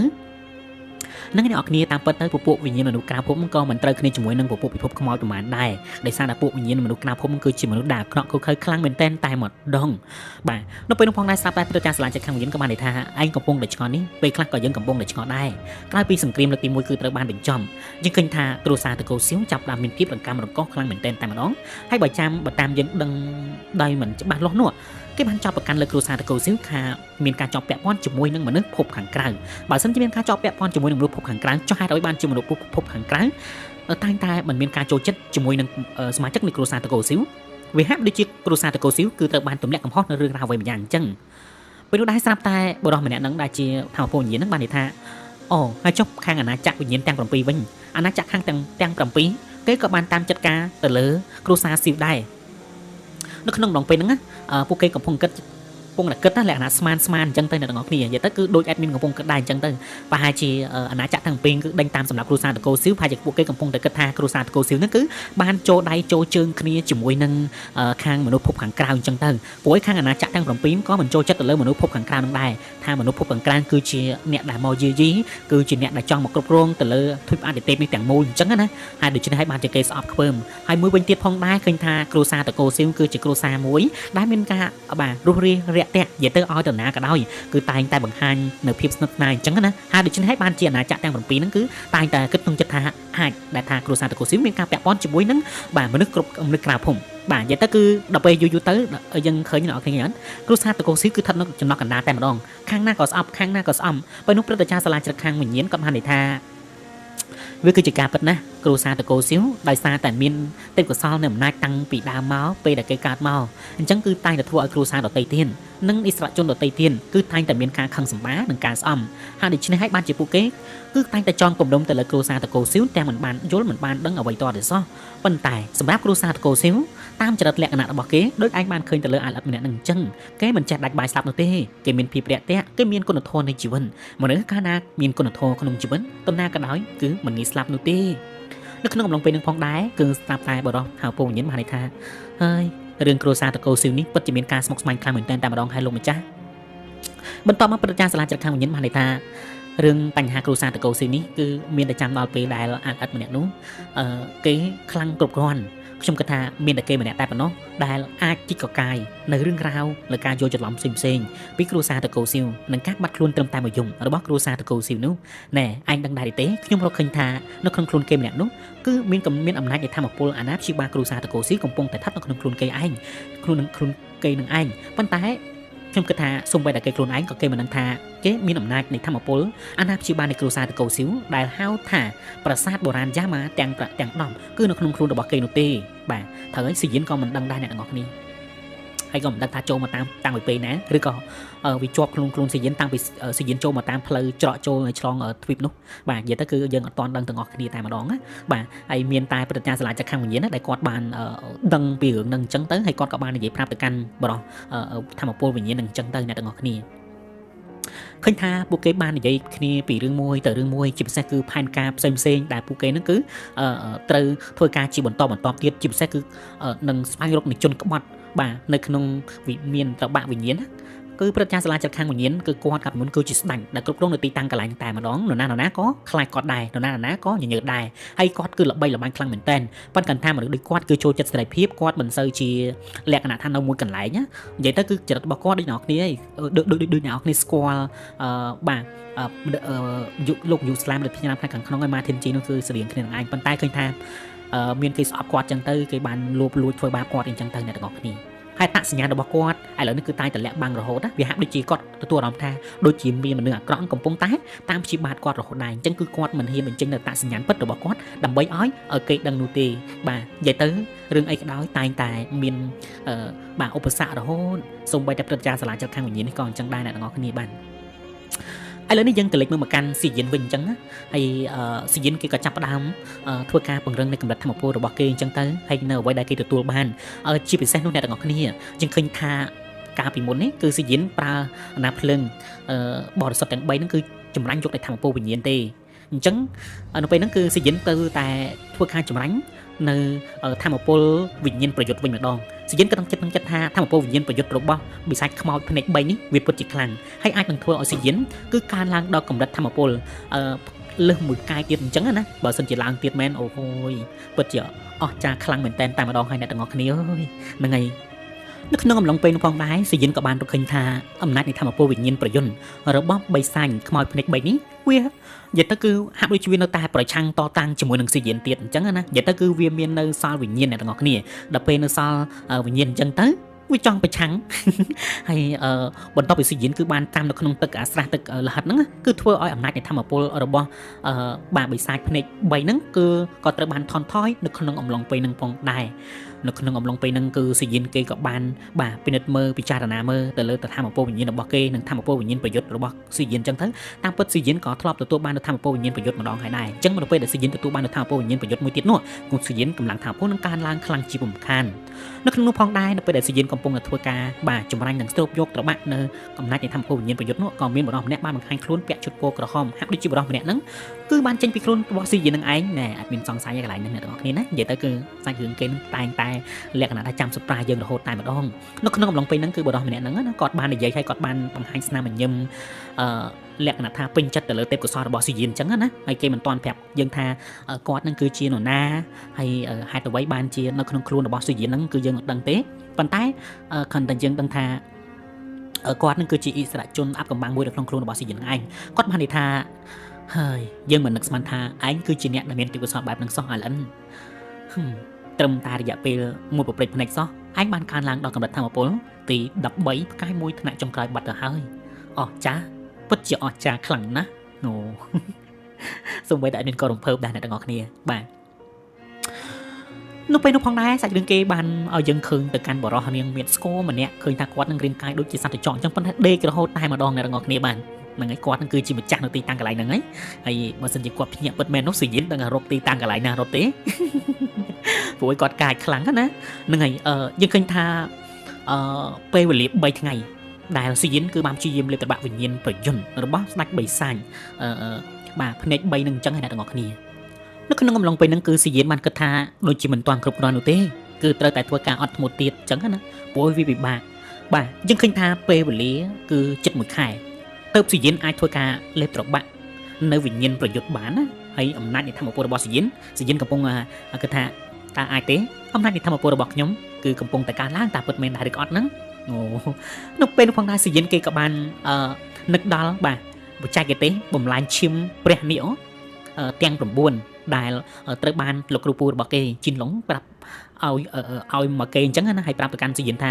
នឹងអ្នកនរគ្នាតាមពិតទៅពពួកវិញ្ញាណមនុស្សក្រៅភពក៏មិនត្រូវគ្នាជាមួយនឹងពពួកពិភពខ្មោចប្រមាណដែរដោយសារតែពួកវិញ្ញាណមនុស្សក្រៅភពគឺជាមនុស្សដែលអាក្រក់ខុសខើខ្លាំងមែនទែនតែម្ដងបាទនៅពេលនោះផងដែរស្រាប់តែព្រឹទ្ធចារ្យសាលាចាត់ខាងវិញ្ញាណក៏បាននិយាយថាឯងកំពុងតែឆ្ងល់នេះពេលខ្លះក៏យើងកំពុងតែឆ្ងល់ដែរក្រោយពីសង្គ្រាមលើកទី1គឺត្រូវបានបញ្ចប់យើងឃើញថាគ្រួសារតកូស៊ីវចាប់ដើមមានភាពរង្កាំរង្កោសខ្លាំងមែនទែនតែម្ដងហើយបើតាមយើងដឹងដោយមិនច្បាស់លាស់នោះគេបានចាប់ប្រកាន់លើគ្រួសារតកូស៊ីវថាមានការជាប់ពាក់ព័ន្ធជាមួយនឹងមនុស្សភពខាងក្រៅបើមិនជាមានការជាប់ពាក់ព័ន្ធជាមួយនឹងមនុស្សភពខាងក្រៅចុះហេតុអ្វីបានជាមនុស្សភពខាងក្រៅតែងតែមិនមានការចូលចិត្តជាមួយនឹងសមាជិកនៃគ្រួសារតកូស៊ីវវាហាក់ដូចជាគ្រួសារតកូស៊ីវគឺត្រូវបានទម្លាក់កំហុសនៅរឿងរ៉ាវអ្វីម្យ៉ាងអញ្ចឹង ពេលនោះដែរស្រាប់តែបរិសម្នាក់នឹងដែលជាថាមពលវិញ្ញាណនឹងបាននិយាយថាអូហើយចុះខាងអាណាចក្រវិញ្ញាណទាំង7វិញអាណាចក្រខាងទាំង7គេក៏បានតាមចាត់ការទៅលើគ្រួសារស៊ីវដែរនៅក្នុងដងពេលហ្នឹងពួកគេកំពុងគិតណាលក្ខណៈស្មានអញ្ចឹងទៅអ្នកទាំងអស់គ្នានិយាយទៅគឺដូច admin កំពុងគិតដែរអញ្ចឹងទៅប្រហែលជាអាណាចក្រទាំងពីរគឺដេញតាមសម្រាប់គ្រួសារតកូស៊ីវប្រហែលជាពួកគេកំពុងតែគិតថាគ្រួសារតកូស៊ីវហ្នឹងគឺបានចូលដៃចូលជើងគ្នាជាមួយនឹងខាងមនុស្សភពខាងក្រៅអញ្ចឹងទៅព្រោះខាងអាណាចក្រទាំង7ក៏មិនចូលចិត្តទៅលើមនុស្សភពខាងក្រៅនឹងដែរថាមនុស្សភពខាងក្រៅគឺជាអ្នកដែលមកយីគឺជាអ្នកដែលចង់មកគ្រប់គ្រងទៅលើទ្វីបអាទិទេពនេះទាំងមូលអញ្ចឹងណាហើយដូច្នេះហើយបានជាគេស្អប់ខ្ពើមហើយមួយវិញទៀតផងដែរឃើញថាគ្រួសារតកូស៊ីវគឺជាគ្រួសារមួយដែលមានការបាទរស់រាយរាក់ទាក់និយាយទៅឲ្យទៅណាក៏ដោយគឺតែងតែបង្ហាញនៅភាពស្និទ្ធស្នាលអញ្ចឹងណាហើយដូច្នេះហើយបានជាអាណាចក្រទាំង7ហ្នឹងគឺតែងតែគិតក្នុងចិត្តថាអាចដែលថាគ្រួសារតកូស៊ីវមានការពាក់ព័ន្ធជាមួយនឹងបាទមនុស្សគ្រប់មនុស្សក្រៅភូមិបាទនិយាយទៅគឺដល់ពេលយូរទៅយើងឃើញអ្នកនរគ្នាគ្រួសារតកូស៊ីវគឺស្ថិតនៅចំណុចកណ្ដាលតែម្ដងខាងណាក៏ស្អប់ខាងណាក៏ស្អំពេលនោះព្រឹទ្ធាចារ្យសាលាជ្រឹកខាងវិញ្ញាណគាត់បាននិយាយថាវាគឺជាការពិតណាស់គ្រួសារតកូស៊ីវដោយសារតែមានទេពកោសល្យនៃអំណាចតាំងពីដើមមកពេលដែលគេកើតមកអញ្ចឹងគឺតែងតែធ្វើឲ្យគ្រួសារដទៃទៀតនិងអិសរជនដទៃទៀតគឺតែងតែមានការខឹងសម្បានិងការស្អំហើយដូច្នេះហើយបានជាពួកគេគឺតែងតែចងគំនុំទៅលើគ្រួសារតកូស៊ីវទាំងមិនបានយល់មិនបានដឹងអ្វីតទៅសោះប៉ុន្តែសម្រាប់គ្រួសារតកូស៊ីវតាមចរិតលក្ខណៈរបស់គេដូចឯងបានឃើញទៅលើអាឡិតម្នាក់នឹងអញ្ចឹងគេមិនចេះដាច់បាយស្លាប់នោះទេគេមានភាពរាក់ទាក់គេមានគុណធម៌នៃជីវិតមនុស្សកាលណាមានគុណធម៌ក្នុងជីវិតតំណាក៏ដោយគឺមិនងាយស្លាប់នោះទេនៅក្នុងអំឡុងពេលនឹងផងដែរគឺស្រាប់តែបរិសុទ្ធហៅពងវិញ្ញាណបានន័យថាហើយរឿងគ្រួសារតកូស៊ីវនេះពិតជាមានការស្មុគស្មាញខ្លាំងមែនទែនតែម្ដងហើយលោកម្ចាស់បន្តមកព្រឹទ្ធាចារ្យសាលាជ្រឹកខាងវិញ្ញាណបានន័យថារឿងបញ្ហាគ្រួសារតកូស៊ីវនេះគឺមានតែចាំដល់ពេលដែលអាអិតម្នាក់នោះគេខ្លាំងគ្រប់គ្រាន់ខ្ញុំគិតថាមានតែគេម្នាក់តែប៉ុណ្ណោះដែលអាចជីកកកាយនៅរឿងរ៉ាវលើការយល់ច្រឡំផ្សេងពីគ្រួសារតកូស៊ីវនិងការបាត់ខ្លួនត្រឹមតែមួយយំរបស់គ្រួសារតកូស៊ីវនោះណែឯងដឹងដែរទេខ្ញុំរកឃើញថានៅក្នុងខ្លួនគេម្នាក់នោះគឺមានអំណាចនៃធម៌ពលអាណាព្យាបាលគ្រួសារតកូស៊ីវកំពុងតែស្ថិតនៅក្នុងខ្លួនគេឯងខ្លួនគេនឹងឯងប៉ុន្តែខ្ញុំគិតថាសូម្បីតែគេខ្លួនឯងក៏គេមិនដឹងថាគេមានអំណាចនៃធម៌ពលអាណាព្យាបាលនៃគ្រួសារតកូស៊ីវដែលហៅថាប្រាសាទបុរាណយ៉ាម៉ាទាំង10គឺនៅក្នុងខ្លួនរបស់គេនោះទេបាទត្រូវហើយស៊ីយិនក៏មិនដឹងដែរអ្នកទាំងអស់គ្នាហើយក៏មិនដឹងថាចូលមកតាំងពីពេលណាឬក៏វាជាប់ខ្លួនស៊ីយិនតាំងពីស៊ីយិនចូលមកតាមផ្លូវច្រកចូលឆ្លងទ្វីបនោះបាទនិយាយទៅគឺយើងអត់ទាន់ដឹងទាំងអស់គ្នាតែម្ដងណាបាទហើយមានតែព្រឹទ្ធាចារ្យសាលាជ្រឹកខាងវិញ្ញាណដែលគាត់បានដឹងពីរឿងហ្នឹងអញ្ចឹងទៅហើយគាត់ក៏បាននិយាយប្រាប់ទៅកាន់បរិសុទ្ធធម្មពលវិញ្ញាណហ្នឹងអញ្ចឹងទៅអ្នកទាំងអស់គ្នាឃើញថាពួកគេបាននិយាយគ្នាពីរឿងមួយទៅរឿងមួយជាពិសេសគឺផែនការផ្សេងដែលពួកគេហ្នឹងគឺត្រូវធ្វើការជាបន្តទៀតជាពិសេសគឺនឹងស្វែងរកនិជនក្បត់បាទនៅក្នុងវិមានត្របាក់វិញ្ញាណគឺព្រឹទ្ធាចារ្យសាលាជ្រឹកខាងវិញ្ញាណគឺគាត់កាត់មុនគឺជាស្ដេចដែលគ្រប់គ្រងនៅទីតាំងកន្លែងតែម្ដងនរណាក៏ខ្លាចគាត់ដែរនរណាក៏ញញើតដែរហើយគាត់គឺល្បីល្បាញខ្លាំងមែនតើប៉ុន្តែថាមនុស្សដូចគាត់គឺចូលចិត្តសេរីភាពគាត់មិនសូវជាលក្ខណៈថានៅមួយកន្លែងណានិយាយទៅគឺចរិតរបស់គាត់ដូចអ្នកគ្នាដូចអ្នកគ្នាស្គាល់បាទលោកយូស្លាមដូចផ្ញើផ្នែកខាងក្នុងឲ្យម៉ាធីនជីនោះគឺស្រៀងគ្នានឹងឯងប៉ុន្តែឃើញថាមានគេស្អប់គាត់ចឹងទៅគេបានលួចធ្វើបាបគាត់អីចឹងទៅអ្នកទាំងអស់គ្នាហើយតាក់សញ្ញារបស់គាត់ឥឡូវនេះគឺតែតែលាក់បាំងរហូតណាវាហាក់ដូចជាគាត់ទទួលអារម្មណ៍ថាដូចជាមានមនុស្សអាក្រក់កំពុងតែតាមព្យាបាទគាត់រហូតដែរអញ្ចឹងគឺគាត់មិនហ៊ានបញ្ចេញនៅតាក់សញ្ញាពិតរបស់គាត់ដើម្បីឲ្យគេដឹងនោះទេបាទនិយាយទៅរឿងអីក៏ដោយតែងតែមានបាទឧបសគ្គរហូតសូម្បីតែព្រឹទ្ធាចារ្យសាលាជ្រឹកខាងវិញ្ញាណនេះក៏អញ្ចឹងដែរអ្នកទាំងអស់គ្នាបាទឥឡូវនេះយើងទៅលេចមើលមកកាន់ស៊ីយិនវិញអញ្ចឹងណាហើយស៊ីយិនគេក៏ចាប់ផ្ដើមធ្វើការពង្រឹងនៃកម្រិតធម៌ពលរបស់គេអញ្ចឹងទៅហើយនៅអ្វីដែលគេទទួលបានជាពិសេសនោះអ្នកទាំងអស់គ្នាយើងឃើញថាកាលពីមុននេះគឺស៊ីយិនប្រើអាណាភ្លើងបរិសុទ្ធទាំង3ហ្នឹងគឺចម្រាញ់យកតែធម៌ពលវិញ្ញាណទេអញ្ចឹងនៅពេលហ្នឹងគឺស៊ីយិនទៅតែធ្វើការចម្រាញ់នៅធម៌ពលវិញ្ញាណប្រយុទ្ធវិញម្ដងស៊ីយិនក៏ต้องចិត្តថាធម៌ពលវិញ្ញាណប្រយុទ្ធរបស់បិសាចខ្មោចភ្នែក3នេះវាពិតជាខ្លាំងហើយអាចនឹងធ្វើឲ្យស៊ីយិនគឺកើនឡើងដល់កម្រិតធម៌ពលលើសមួយកាយទៀតអញ្ចឹងណាបើសិនជាឡើងទៀតមែនអូយពិតជាអស់ចាខ្លាំងមែនតែម្ដងហើយអ្នកទាំងអស់គ្នាអើយហ្នឹងហើយនៅក្នុងអំឡុងពេលនោះផងដែរស៊ីយិនក៏បានរកឃើញថាអំណាចនៃធម៌ពលវិញ្ញាណប្រយុទ្ធរបស់បិសាចខ្មោចភ្នែក3នេះវានិយាយទៅគឺហាក់ដូចជាវានៅតែប្រឆាំងតតាំងជាមួយនឹងស៊ីយិនទៀតអញ្ចឹងណានិយាយទៅគឺវាមាននៅសល់វិញ្ញាណអ្នកទាំងអស់គ្នាដល់ពេលនៅសល់វិញ្ញាណអញ្ចឹងទៅវាចង់ប្រឆាំងហើយបន្ទាប់ពីស៊ីយិនគឺបានតាមនៅក្នុងទឹកអាស្រះទឹកលហិតហ្នឹងគឺធ្វើឲ្យអំណាចនៃធម៌ពលរបស់បាទបិសាចភ្នែក3ហ្នឹងគឺក៏ត្រូវបានថនថយនៅក្នុងអំឡុងពេលហ្នឹងផងដែរ នៅក្នុងអំឡុងពេលហ្នឹងគឺសៀនគេក៏បានបាទពិនិត្យមើលពិចារណាមើលទៅលើធម្មពលវិញ្ញាណរបស់គេនិងធម្មពលវិញ្ញាណប្រយុទ្ធរបស់សៀនអញ្ចឹងទៅតាមពិតសៀនក៏ធ្លាប់ទទួលបានធម្មពលវិញ្ញាណប្រយុទ្ធម្ដងហើយដែរអញ្ចឹងនៅពេលដែលសៀនទទួលបានធម្មពលវិញ្ញាណប្រយុទ្ធមួយទៀតនោះគូសៀនកម្លាំងធម្មពលនឹងកើនឡើងខ្លាំងជាពំខាននៅក្នុងនោះផងដែរនៅពេលដែលសៀនកំពុងតែធ្វើការបាទចម្រាញ់និងស្រូបយកត្របាក់នៅកំណាច់នៃធម្មពលវិញ្ញាណប្រយុទ្ធនោះក៏មានបរិសម្នាក់បានបង្ហាញខ្លួនពាក់ឈុតពណ៌ក្រហមហាក់ដូចជាបរិសម្នាក់ហ្នឹងគឺបានចេញពីខ្លួនរបស់សៀននឹងឯងណែអត់មានសង្ស័យឯកន្លែងហ្នឹងអ្នកទាំងអស់គ្នាណានិយាយទៅគឺសាច់រឿងគេនឹងតែងតែលក្ខណៈថាចាំសប្រាយើងរហូតតែម្ដងនៅក្នុងអំឡុងពេលហ្នឹងគឺបរិសម្នាក់ហ្នឹងណាគាត់បាននិយាយឲ្យគាត់បានបង្ហាញស្នាមញញឹមលក្ខណៈថាពេញចិត្តទៅលើទេពកោសល្យរបស់សៀនអញ្ចឹងណាហើយគេមិនទាន់ប្រាប់យើងថាគាត់នឹងគឺជានរណាហើយហេតុអ្វីបានជានៅក្នុងខ្លួនរបស់សៀនហ្នឹងគឺយើងអត់ដឹងទេប៉ុន្តែគ្រាន់តែយើងដឹងថាគាត់នឹងគឺជាអិសរាជជនអាប់កំបាំងមួយនៅក្នុងខ្លួនរបស់សៀនហ្នឹងឯងគាត់បាននិយាយថាហើយយើងមិននឹកស្មានថាឯងគឺជាអ្នកដែលមានទេពកោសល្យបែបហ្នឹងសោះអាឡិនត្រឹមតែរយៈពេលមួយប្រព្រឹត្តភ្នែកសោះឯងបានកើនឡើងដល់កម្រិតធម្មពលទី13ផ្កាយមួយថ្នាក់ចុងក្រោយបាត់ទៅហើយអស់ចាពិតជាអស្ចារ្យខ្លាំងណាស់អូសូម្បីតែមានក៏រំភើបដែរអ្នកទាំងអស់គ្នាបាទនៅពេលនោះផងដែរសាច់រឿងគេបានឲ្យយើងឃើញទៅកាន់បរិសុទ្ធនាងមានស្គរម្នាក់ឃើញថាគាត់នឹងរាងកាយដូចជាសត្វចង្អញ្ចឹងប៉ុន្តែដេករហូតតែម្ដងអ្នកទាំងអស់គ្នាបានហ្នឹងហើយគាត់នឹងគឺជាម្ចាស់នៅទីតាំងកន្លែងហ្នឹងហើយបើសិនជាគាត់ភ្ញាក់ពិតមែននោះសៀនដឹងរកទីតាំងកន្លែងណារត់ទេព្រោះឲ្យគាត់កាចខ្លាំងណាហ្នឹងហើយយើងឃើញថាពេលវេលា3ថ្ងៃដែលសៀនគឺបានព្យាយាមលេបតបាក់វិញ្ញាណប្រយ័ត្នរបស់ស្ដេចបិសាចបាទភ្នែក3នឹងអញ្ចឹងហើយអ្នកទាំងអស់គ្នានៅក្នុងអំឡុងពេលហ្នឹងគឺសៀនបានគិតថាដូចជាមិនទាន់គ្រប់គ្រាន់នោះទេគឺត្រូវតែធ្វើការអត់ធ្មត់ទៀតអញ្ចឹងណាព្រោះវាពិបាកបាទយើងឃើញថាពេលវេលាគឺជិត1ខែទៅសៀនអាចធ្វើការលេបត្របាក់នៅវិញ្ញាណប្រយុទ្ធបានណាហើយអំណាចនៃធម្មពលរបស់សៀនកំពុងគិតថាតើអាចទេអំណាចនៃធម្មពលរបស់ខ្ញុំគឺកំពុងតែកើនឡើងតើពិតមែនដែរឬក៏អត់ហ្នឹងអូនៅពេលនោះផងដែរសៀនគេក៏បាននឹកដល់បាទបច្ចេកទេសបំលែងឈាមព្រះនាគទាំង9ដែលត្រូវបានលោកគ្រូពូរបស់គេជីនឡុងប្រាប់ឲ្យមកគេអញ្ចឹងណាហើយប្រាប់ទៅកាន់សៀនថ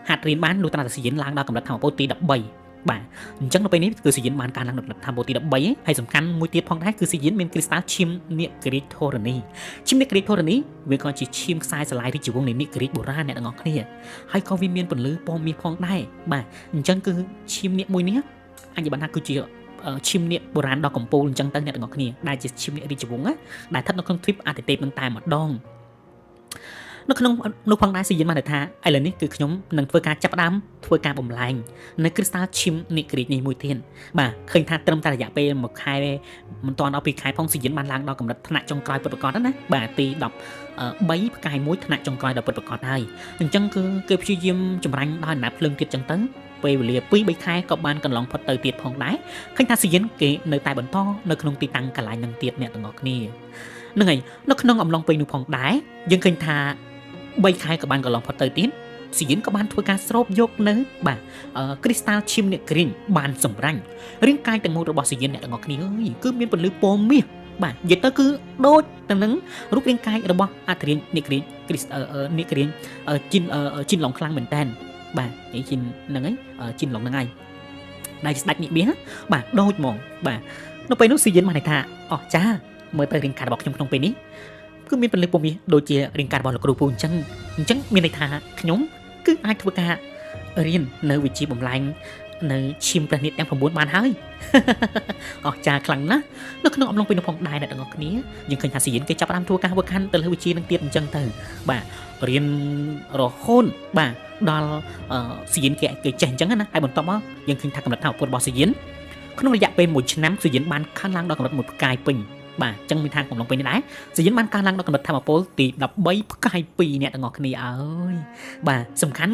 ាហាត់រៀនបានលុះត្រាតែសៀនឡើងដល់កម្រិតធម្មពលទី13បាទអញ្ចឹងនៅពេលនេះគឺសៀនបានកើនឡើងដល់កម្រិតធម្មពលទី13ហើយសំខាន់មួយទៀតផងដែរគឺសៀនមានគ្រីស្តាល់ឈាមនាគក្រីកធរណីឈាមនាគក្រីកធរណីវាក៏ជាឈាមខ្សែស្រឡាយរាជវង្សនៃនាគក្រីកបុរាណអ្នកទាំងអស់គ្នាហើយក៏វាមានពន្លឺពណ៌មាសផងដែរបាទអញ្ចឹងគឺឈាមនាគមួយនេះអាចនិយាយបានថាគឺជាឈាមនាគបុរាណដ៏កំពូលអញ្ចឹងទៅអ្នកទាំងអស់គ្នាដែលជាឈាមនាគរាជវង្សដែលស្ថិតនៅក្នុងទ្វីបអាទិទេពនឹងតែម្ដងនៅក្នុងនោះផងដែរសៀនបានថាឥឡូវនេះគឺខ្ញុំនឹងធ្វើការចាប់ផ្ដើមធ្វើការបំលែងនៅគ្រីស្តាល់ឈាមនាគក្រីកនេះមួយទៀតបាទឃើញថាត្រឹមតែរយៈពេល1ខែមិនទាន់ដល់2ខែផងសៀនបានឡើងដល់កម្រិតថ្នាក់ចុងក្រោយពិតប្រាកដណាបាទទី13ផ្កាយមួយថ្នាក់ចុងក្រោយដល់ពិតប្រាកដហើយអញ្ចឹងគឺគេព្យាយាមចម្រាញ់ដោយអំណាចភ្លើងទៀតអញ្ចឹងទៅពេលវេលា2-3ខែក៏បានកន្លងផុតទៅទៀតផងដែរឃើញថាសៀនគេនៅតែបន្តនៅក្នុងទីតាំងកន្លែងនឹងទៀតអ្នកទាំងអស់គ្នាហ្នឹងហើយនៅក្នុងអំឡុងពេលនោះផងដែរយើងឃើញថា3ខែក៏បានកន្លងផុតទៅទៀតសៀនក៏បានធ្វើការស្រូបយកនៅបាទគ្រីស្តាល់ឈាមនាគក្រីកបានសម្រាញ់រាងកាយទាំងមូលរបស់សៀនអ្នកទាំងអស់គ្នាអើយគឺមានពន្លឺពណ៌មាសបាទនិយាយទៅគឺដូចទៅនឹងរូបរាងកាយរបស់អធិរាជនាគក្រីកនាគក្រីកជីនឡុងខ្លាំងមែនតើបាទនិយាយជីនហ្នឹងហើយជីនឡុងហ្នឹងហើយដែលស្ដេចនិយាយបាទដូចហ្មងបាទនៅពេលនោះសៀនបានថាអស់ចាមើលទៅរាងកាយរបស់ខ្ញុំក្នុងពេលនេះគឺមានពន្លឺពណ៌មាសដូចជារាងកាយរបស់លោកគ្រូពូអញ្ចឹងមានន័យថាខ្ញុំគឺអាចធ្វើការរៀននៅវិជ្ជាបំលែងនៅឈាមព្រះនាគទាំង9បានហើយអស្ចារ្យខ្លាំងណាស់នៅក្នុងអំឡុងពេលនោះផងដែរអ្នកទាំងអស់គ្នាយើងឃើញថាសៀនគេចាប់ផ្ដើមធ្វើការវឹកហាត់ទៅលើវិជ្ជានឹងទៀតអញ្ចឹងទៅបាទរៀនរហូតបាទដល់សៀនគេចេះអញ្ចឹងណាហើយបន្ទាប់មកយើងឃើញថាកម្រិតថាពុទ្ធរបស់សៀនក្នុងរយៈពេល1ឆ្នាំសៀនបានកើនឡើងដល់កម្រិត1ផ្កាយពេញបាទអញ្ចឹងមានថាកំឡុងពេលនេះដែរសៀនបានកើនឡើងដល់កម្រិតធម្មពលទី13ផ្កាយ2អ្នកទាំងអស់គ្នាអើយបាទសំខាន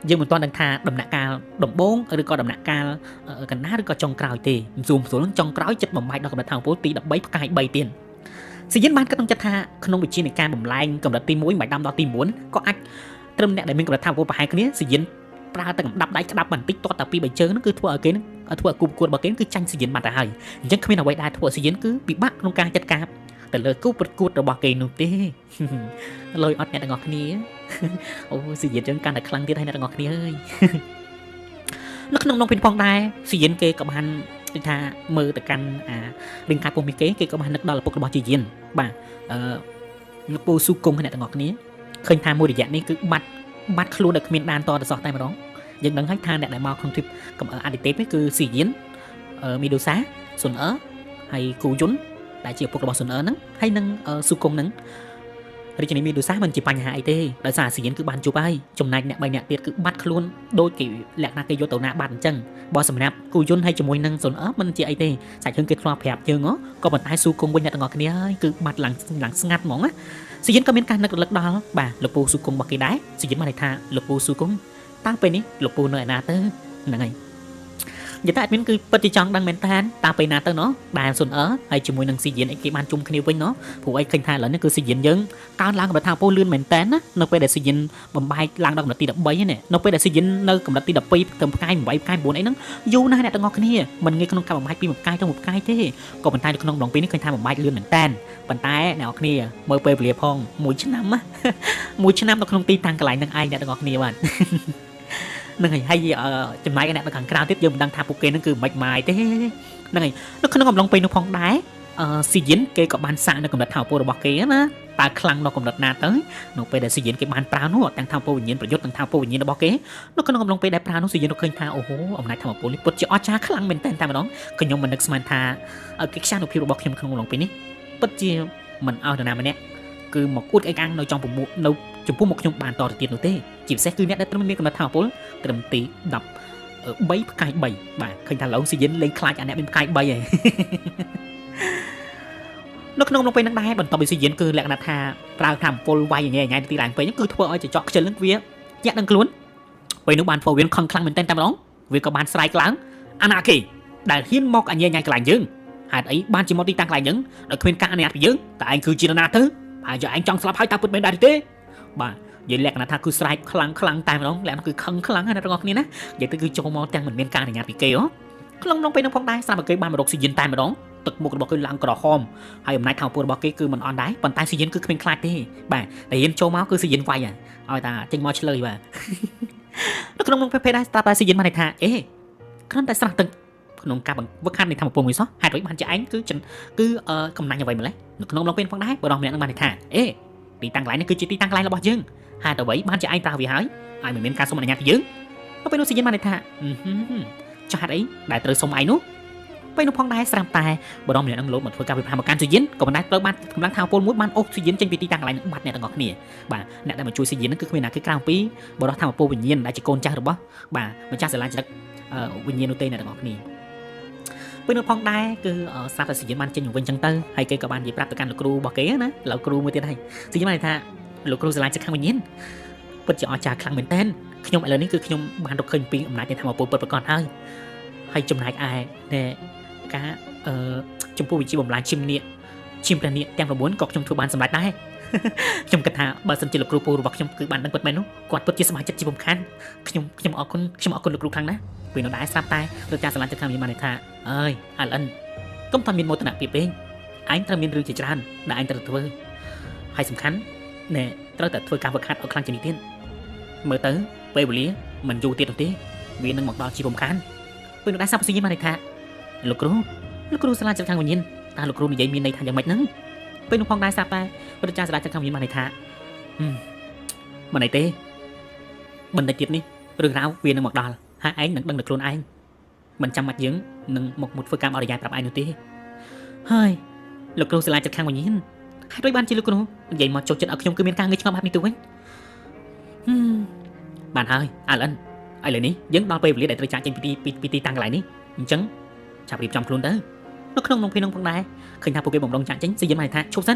់យើងមិនទាន់ដឹងថាដំណាក់កាលដំបូងឬក៏ដំណាក់កាលកណ្ដាលឬក៏ចុងក្រោយទេស៊ូមស្រួលនឹងចុងក្រោយចិត្តបំបែកដល់កម្រិតធម្មពលទី13ផ្កាយ3ទៀតសៀនបានគិតក្នុងចិត្តថាក្នុងវិជ្ជានៃការបំលែងកម្រិតទី1មិនដាំដល់ទី9ក៏អាចត្រឹមអ្នកដែលមានកម្រិតធម្មពលប្រហែលគ្នាសៀនប្រើតែកម្ដាប់ដៃក្តាប់បន្តិចទាត់តែពី3ជើងហ្នឹងគឺធ្វើឲ្យគេធ្វើឲ្យគូប្រកួតរបស់គេគឺចាញ់សៀនបាត់ទៅហើយអញ្ចឹងគ្មានអ្វីដែលធ្វើឲ្យសៀនគឺពិបាកក្នុងការចាត់ការទៅលើគូប្រកួតរបស់គេនោះទេលុយអត់អ្នកទាំងអស់គ្នាអូសៀនចឹងកាន់តែខ្លាំងទៀតហើយអ្នកទាំងអស់គ្នាអើយនៅក្នុងនោះពេលផងដែរសៀនគេក៏បានថាមើលទៅកាន់រាងកាយពុំមានគេក៏បាននឹកដល់ឪពុករបស់ជាយានបាទលោកពូស៊ូគង់អ្នកទាំងអស់គ្នា ឃើញថាមួយរយៈនេះគឺបាត់ខ្លួនដែលគ្មានដានតទៅសោះតែម្ដងយើងដឹងហើយថាអ្នកដែលមកក្នុងទ្វីបអាទិទេពនេះគឺស៊ីយៀនមីដូសាស៊ុនអឺហើយគូយុនដែលជាឪពុករបស់ស៊ុនអឺហ្នឹងហើយនឹងស៊ូគុងហ្នឹងរាជនីមីដូសាមិនជាបញ្ហាអីទេដោយសារស៊ីយៀនគឺបានជួបហើយចំណែកអ្នក3នាក់ទៀតគឺបាត់ខ្លួនដូចគេលក្ខណៈគេយកទៅណាបាត់អញ្ចឹងបើសម្រាប់គូយុនហើយជាមួយនឹងស៊ុនអឺមិនជាអីទេសាច់រឿងគេធ្លាប់ប្រាប់យើងក៏ប៉ុន្តែស៊ូគុងវិញអ្នកទាំងអស់គ្នាហើយគឺបាត់ឡើងស្ងាត់ហ្មងណាស៊ីយៀនក៏មានការនឹករលឹកដល់បាទលោកពូស៊ូគុងរបស់គេដែរស៊ីយៀនបានន័យថាលោកពូស៊ូគុងតាំងពេលនេះលោកពូនៅឯណាទៅហ្នឹងហើយនិយាយតែអត់មានគឺពិតជាចង់ដឹងមែនតាតាពេលណាទៅដែលស៊ុនអឺហើយជាមួយនឹងស៊ីយៀនអីគេបានជុំគ្នាវិញព្រោះអីឃើញថាឥឡូវនេះគឺស៊ីយៀនយើងកើនឡើងកម្រិតថាពោលឿនមែនតាណានៅពេលដែលស៊ីយៀនបំបែកឡើងដល់កម្រិតទី13ហ្នឹងនៅពេលដែលស៊ីយៀននៅកម្រិតទី12ទៅផ្កាយ8ផ្កាយ9អីហ្នឹងយូរណាស់អ្នកទាំងអស់គ្នាមិនងាយក្នុងការបំបែកពីមួយផ្កាយទៅមួយផ្កាយទេក៏ប៉ុន្តែនៅក្នុងម្ដងពេលនេះឃើញថាបំបែកលឿនមែនតាប៉ុន្តែអ្នកទាំងអស់គ្នាមើលពេលវេលាផង1ឆ្នាំណា1ឆ្នាំនៅក្នុងទីតាំងកន្លែងហ្នឹងឯងអ្នកទាំងអស់គ្នាបាទនឹងហើយចំណែកអ្នកនៅខាងក្រៅទៀតយើងមិនដឹងថាពួកគេនឹងគឺមិនម៉ាយទេហ្នឹងហើយនៅក្នុងអំឡុងពេលនោះផងដែរស៊ីយិនគេក៏បានសាកនៅកម្រិតថាមពលរបស់គេណាតើខ្លាំងដល់កម្រិតណាទៅនៅពេលដែលស៊ីយិនគេបានប្រើនោះទាំងថាមពលវិញ្ញាណប្រយុទ្ធទាំងថាមពលវិញ្ញាណរបស់គេនៅក្នុងអំឡុងពេលដែលប្រើនោះស៊ីយិនក៏ឃើញថាអូហូអំណាចថាមពលនេះពិតជាអស្ចារ្យខ្លាំងមែនតើតែម្ដងខ្ញុំមិននឹកស្មានថាកិច្ចការនុភាពរបស់ខ្ញុំក្នុងអំឡុងពេលនេះពិតជាមិនអោយនរណាម្នាក់គឺមកអួតឯកអាំងនៅចំពោះមកខ្ញុំបានតទៅទៀតនោះទេជាពិសេសគឺអ្នកដែលត្រឹមមានកម្រិតថាមពលត្រឹមទី13ផ្កាយ3បាទឃើញថាឡូវស៊ីយិនលេងខ្លាចអាអ្នកមានផ្កាយ3ហើយនៅក្នុងពេលហ្នឹងដែរបន្ទាប់ពីស៊ីយិនគឺលក្ខណៈថាប្រើថាមពលវាយញ៉ៃញ៉ៃទីឡើងពេកហ្នឹងគឺធ្វើឲ្យចចកខ្ជិលហ្នឹងវាញាក់នឹងខ្លួនពេលនោះបានធ្វើវាខឹងខ្លាំងមែនតើតែម្ដងវាក៏បានស្រែកឡើងអាណាគេដែលហ៊ានមកអញ្ញាញ៉ៃកន្លែងយើងហេតុអីបានជាមកទីតាំងកន្លែងយើងដោយគ្មានការអនុញ្ញាតពីយើងតើឯងគឺជានរណាទៅហើយឯងចង់ស្លាប់ហើយតើពិតមែនដែរទេបាទនិយាយលក្ខណៈថាគឺស្រែកខ្លាំងតែម្ដងលក្ខណៈគឺខឹងខ្លាំងណាស់អ្នកទាំងអស់គ្នាណានិយាយទៅគឺចូលមកទាំងមិនមានការអនុញ្ញាតពីគេក្នុងពេលនោះផងដែរស្រាប់តែគេបានមករកស៊ីយិនតែម្ដងទឹកមុខរបស់គេឡើងក្រហមហើយអំណាចថាមពលរបស់គេគឺមិនអន់ដែរប៉ុន្តែស៊ីយិនគឺគ្មានខ្លាចទេបាទតែហ៊ានចូលមកគឺស៊ីយិនវាយឲ្យតាចេញមកឆ្លើយបាទនៅក្នុងពេលដែរស្រាប់តែស៊ីយិនបានថាអេគ្រាន់តែស្រះទឹកក្នុងការវឹកហាត់នៃធម្មពលមួយសោះហេតុអ្វីបានជាឯងគឺកំណាញ់អ្វីម្លេះនៅក្នុងពេលផងដែរបរិះម្នាក់នឹងបានថាអេទីតាំងកន្លែងនេះគឺជាទីតាំងកន្លែងរបស់យើងហេតុអ្វីបានជាឯងប្រើវាហើយមិនមានការសុំអនុញ្ញាតពីយើងនៅពេលនោះស៊ីយិនបានថាចុះហេតុអីដែលត្រូវសុំឯងនោះពេលនោះផងដែរស្រាប់តែបរិះម្នាក់នឹងលោតមកធ្វើការវិភាគមកកាន់ស៊ីយិនក៏ប៉ុន្តែត្រូវបានកម្លាំងថាមពលមួយបានអូសស៊ីយិនចេញពីទីតាំងកន្លែងបាត់អ្នកទាំងអស់គ្នាបាទអ្នកដែលមកជួយស៊ីយិនហ្នឹងគឺគ្មានណាគឺក្រៅពីបរិះថាមពលវិញ្ញាណដែលជាកូនចាស់របស់បាទម្ចាស់សាលាចរិតវិញ្ញាណនោះទេអ្នកទាំងអស់គ្នាពេលនោះផងដែរគឺស្រាប់តែស៊ីយិនបានចេញវិញចឹងទៅហើយគេក៏បាននិយាយប្រាប់ទៅកាន់លោកគ្រូរបស់គេណាលោកគ្រូមួយទៀតហើយស៊ីយិនបានថាលោកគ្រូសាលាចិត្តខាងវិញ្ញាណពិតជាអស្ចារ្យខ្លាំងមែនទែនខ្ញុំឥឡូវនេះគឺខ្ញុំបានរកឃើញពីអំណាចនៃធម៌ពលពិតប្រាកដហើយចំណែកឯការចំពោះវិជាបំលាញឈាមព្រះនាគទាំង9ក៏ខ្ញុំធ្វើបានសម្រេចដែរខ្ញុំគិតថាបើសិនជាលោកគ្រូពូរបស់ខ្ញុំគឺបានដឹងពិតមែននោះគាត់ពិតជាសមាជិកជាបំខាន់ខ្ញុំអរគុណលោកគ្រូខ្លាំងណាស់ពេលនោះដែរស្រាប់តែលោកចាស់សាលាចិត្តខាងវិញ្ញាណបានថាអើយអាលិនកុំតែមានមោទនភាពពេកឯងត្រូវមានរឿងជាច្រើនដែលឯងត្រូវធ្វើហើយសំខាន់ណែត្រូវតែធ្វើការវឹកហាត់ឲ្យខ្លាំងជាងនេះទៀតមើលទៅពេលវេលាមិនយូរទៀតទេវានឹងមកដល់ជាបំខាន់ពេលនោះដែរសាប់ស៊ីយីបានថាលោកគ្រូសាលាចិត្តខាងវិញ្ញាណតើលោកគ្រូនិយាយមានន័យថាយ៉ាងម៉េចហ្នឹងពេលនោះផងដែរស្រាប់តែព្រះចាស់សាលាចិត្តខាងវិញ្ញាណបានថាមិនអីទេបណ្ឌិតទៀតនេះរឿងរ៉ាវវានឹងមកដល់ហើយឯងនឹងដឹងដល់ខ្លួនឯងមិនចាំបាច់យើងនឹងមកធ្វើការអរិយាប្រាប់ឯងនោះទេហើយលោកគ្រូសាលាចិត្តខាងវិញ្ញាណហើយដូចបានជាលោកគ្រូនិយាយមកចុះចិត្តឲ្យខ្ញុំគឺមានការងើយឆ្ងល់បែបនេះទៅវិញបានហើយអាឡិនឥឡូវនេះយើងដល់ពេលវេលាដែលត្រូវចាក់ចេញពីទីតាំងកន្លែងនេះអញ្ចឹងចាប់រៀបចំខ្លួនទៅនៅក្នុងនំភេនផងដែរឃើញថាពួកគេបំរុងចាក់ចេញស៊ីយិនបានថាឈប់សិ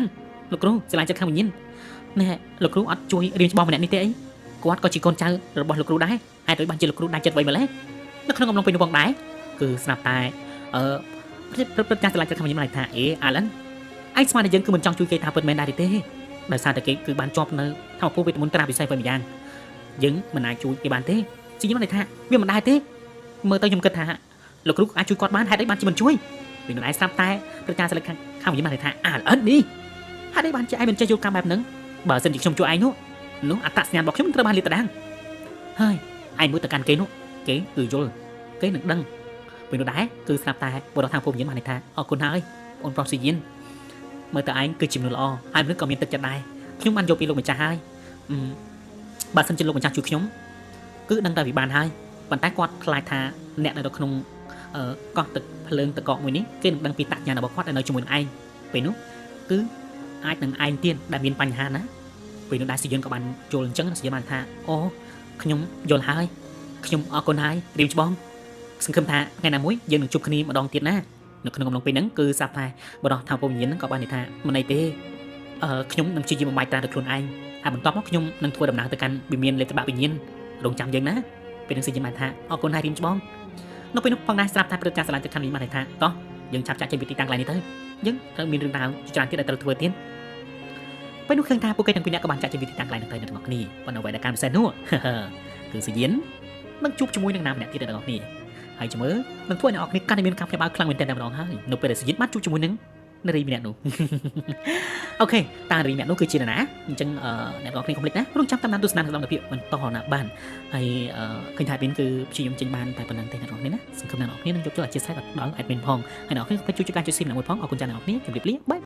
នលោកគ្រូសាលាចិត្តខាងវិញ្ញាណណែលោកគ្រូអត់ជួយរៀនច្បងម្នាក់នេះទេអីគាត់ក៏ជាកូនចៅរបស់លោកគ្រូដែរហើយដូចបានជាលោកគ្រូដាច់ចិត្តໄວម្លេះនៅក្នុងអំឡុងពេលនោះផងដែរគឺស្រាប់តែព្រឹត្តិការណ៍សាលាចិត្តខាងវិញ្ញាណបានថាអេអាឡិនឯងស្មានតែយើងគឺមិនចង់ជួយគេថាពិតមែនដែរទេដោយសារតែគេគឺបានជាប់នៅធម្មពលវេទមន្តត្រាពិសេសបែបយ៉ាងយើងមិនអាចជួយគេបានទេស៊ីយិនបានថាវាមិនដែរទេមើលទៅខ្ញុំគិតថាលោកគ្រូអាចជួយគាត់បានហេតុអីបានជាមិនជួយពេលនោះឯងស្រាប់តែព្រឹត្តិការណ៍សាលាខាងវិញ្ញាណបានថាអាឡិននេះហេតុអីបានជាឯងមិនចេះយល់កម្មបែបហ្នឹងបើសិនជាខ្ញុំជួយឯងនោះអត្តសញ្ញាណរបស់ខ្ញុំត្រូវបានលាតត្រដាងហើយឯងមួយទៅកាន់គេនោះគេគឺយល់គេនឹងដឹងពេលនោះដែរគឺស្រាប់តែបរិះថាពលវិញ្ញាណបានថាអរគុណហើយបងប្រុសស៊ីយិនមើលទៅឯងគឺជាមនុស្សល្អហើយមនុស្សក៏មានទឹកចិត្តដែរខ្ញុំបានយកពីលោកម្ចាស់ហើយ បើសិនជាលោកម្ចាស់ជួយខ្ញុំគឺដឹងតែវិបានហើយប៉ុន្តែគាត់ខ្លាចថាអ្នកនៅក្នុងកោះទឹកភ្លើងតកកមួយនេះគេនឹងដឹងពីតញ្ញាណរបស់គាត់ដែលនៅជាមួយនឹងឯងពេលនោះគឺអាចនឹងឯងទៀតដែលមានបញ្ហាណាពេលនោះដែរស៊ីយុនក៏បានយល់អញ្ចឹងស៊ីយុនបានថាអូខ្ញុំយល់ហើយខ្ញុំអរគុណហើយរៀមច្បងសង្ឃឹមថាថ្ងៃណាមួយយើងនឹងជួបគ្នាម្ដងទៀតណានៅក្នុងកំឡុងពេលហ្នឹងគឺសាប់តែបរិះថាពវិញ្ញាណហ្នឹងក៏បាននិយាយថាមិនអីទេខ្ញុំនឹងព្យាយាមបំបាយត្រាទៅខ្លួនឯងហើយបន្ទាប់មកខ្ញុំនឹងធ្វើដំណើរទៅកាន់វិមានលេខបាក់វិញ្ញាណរងចាំយើងណាពេលនឹងស៊ីយុនបានថាអរគុណហើយរៀមច្បងនៅពេលនោះផងដែរស្រាប់តែព្រឹត្តិការណ៍ឆ្លាញ់ទៅខាងនេះបានថាតោះយើងឆាប់ចាក់ចេញពីទីតាំងកន្លែងនេះទៅយើងត្រូវមានរឿងរ៉ាវច្រើនទៀតដែលត្រូវធ្វើទៀតពេលនោះឃើញថាពួកគេទាំងពីរនាក់ក៏បានចាក់ចេញពីទីតាំងកន្លែងនេះទៅអ្នកទាំងអស់គ្នាប៉ុន្តែអ្វីដែលកាន់ពិសេសនោះគឺស៊ីយុននឹងជួបជាមួយនឹងណាម្នាក់ទៀតអ្នកទាំងអស់គ្នាហើយជំរឿនឹងធ្វើឲ្យអ្នកទាំងអស់គ្នាកាន់តែមានការផ្ទះបើខ្លាំងមែនទែនតែម្ដងហើយនៅពេលដែលស៊ីយុនបានជួបជាមួយនឹងនារីម្នាក់នោះអូខេតើនារីម្នាក់នោះគឺជានរណាអញ្ចឹងអ្នកទាំងអស់គ្នាកុំភ្លេចណារងចាំតាមដានទស្សនាក្នុងភាពបន្តណាបានហើយឃើញថាពេលគឺព្យាយាមចេញបានតែប៉ុណ្្នឹងទេអ្នកទាំងអស់គ្នាណាសង្ឃឹមអ្នកទាំងអស់គ្នានឹងយកចូលអធិស្ឋានដល់ admin ផងហើយអ្នកទាំងអស់គ្នាក៏ជួយជួយការជួយស៊ីមអ្នកមួយផងអរគុណចាស់អ្នកទាំងអស់គ្នាជម្រាបលាបាយ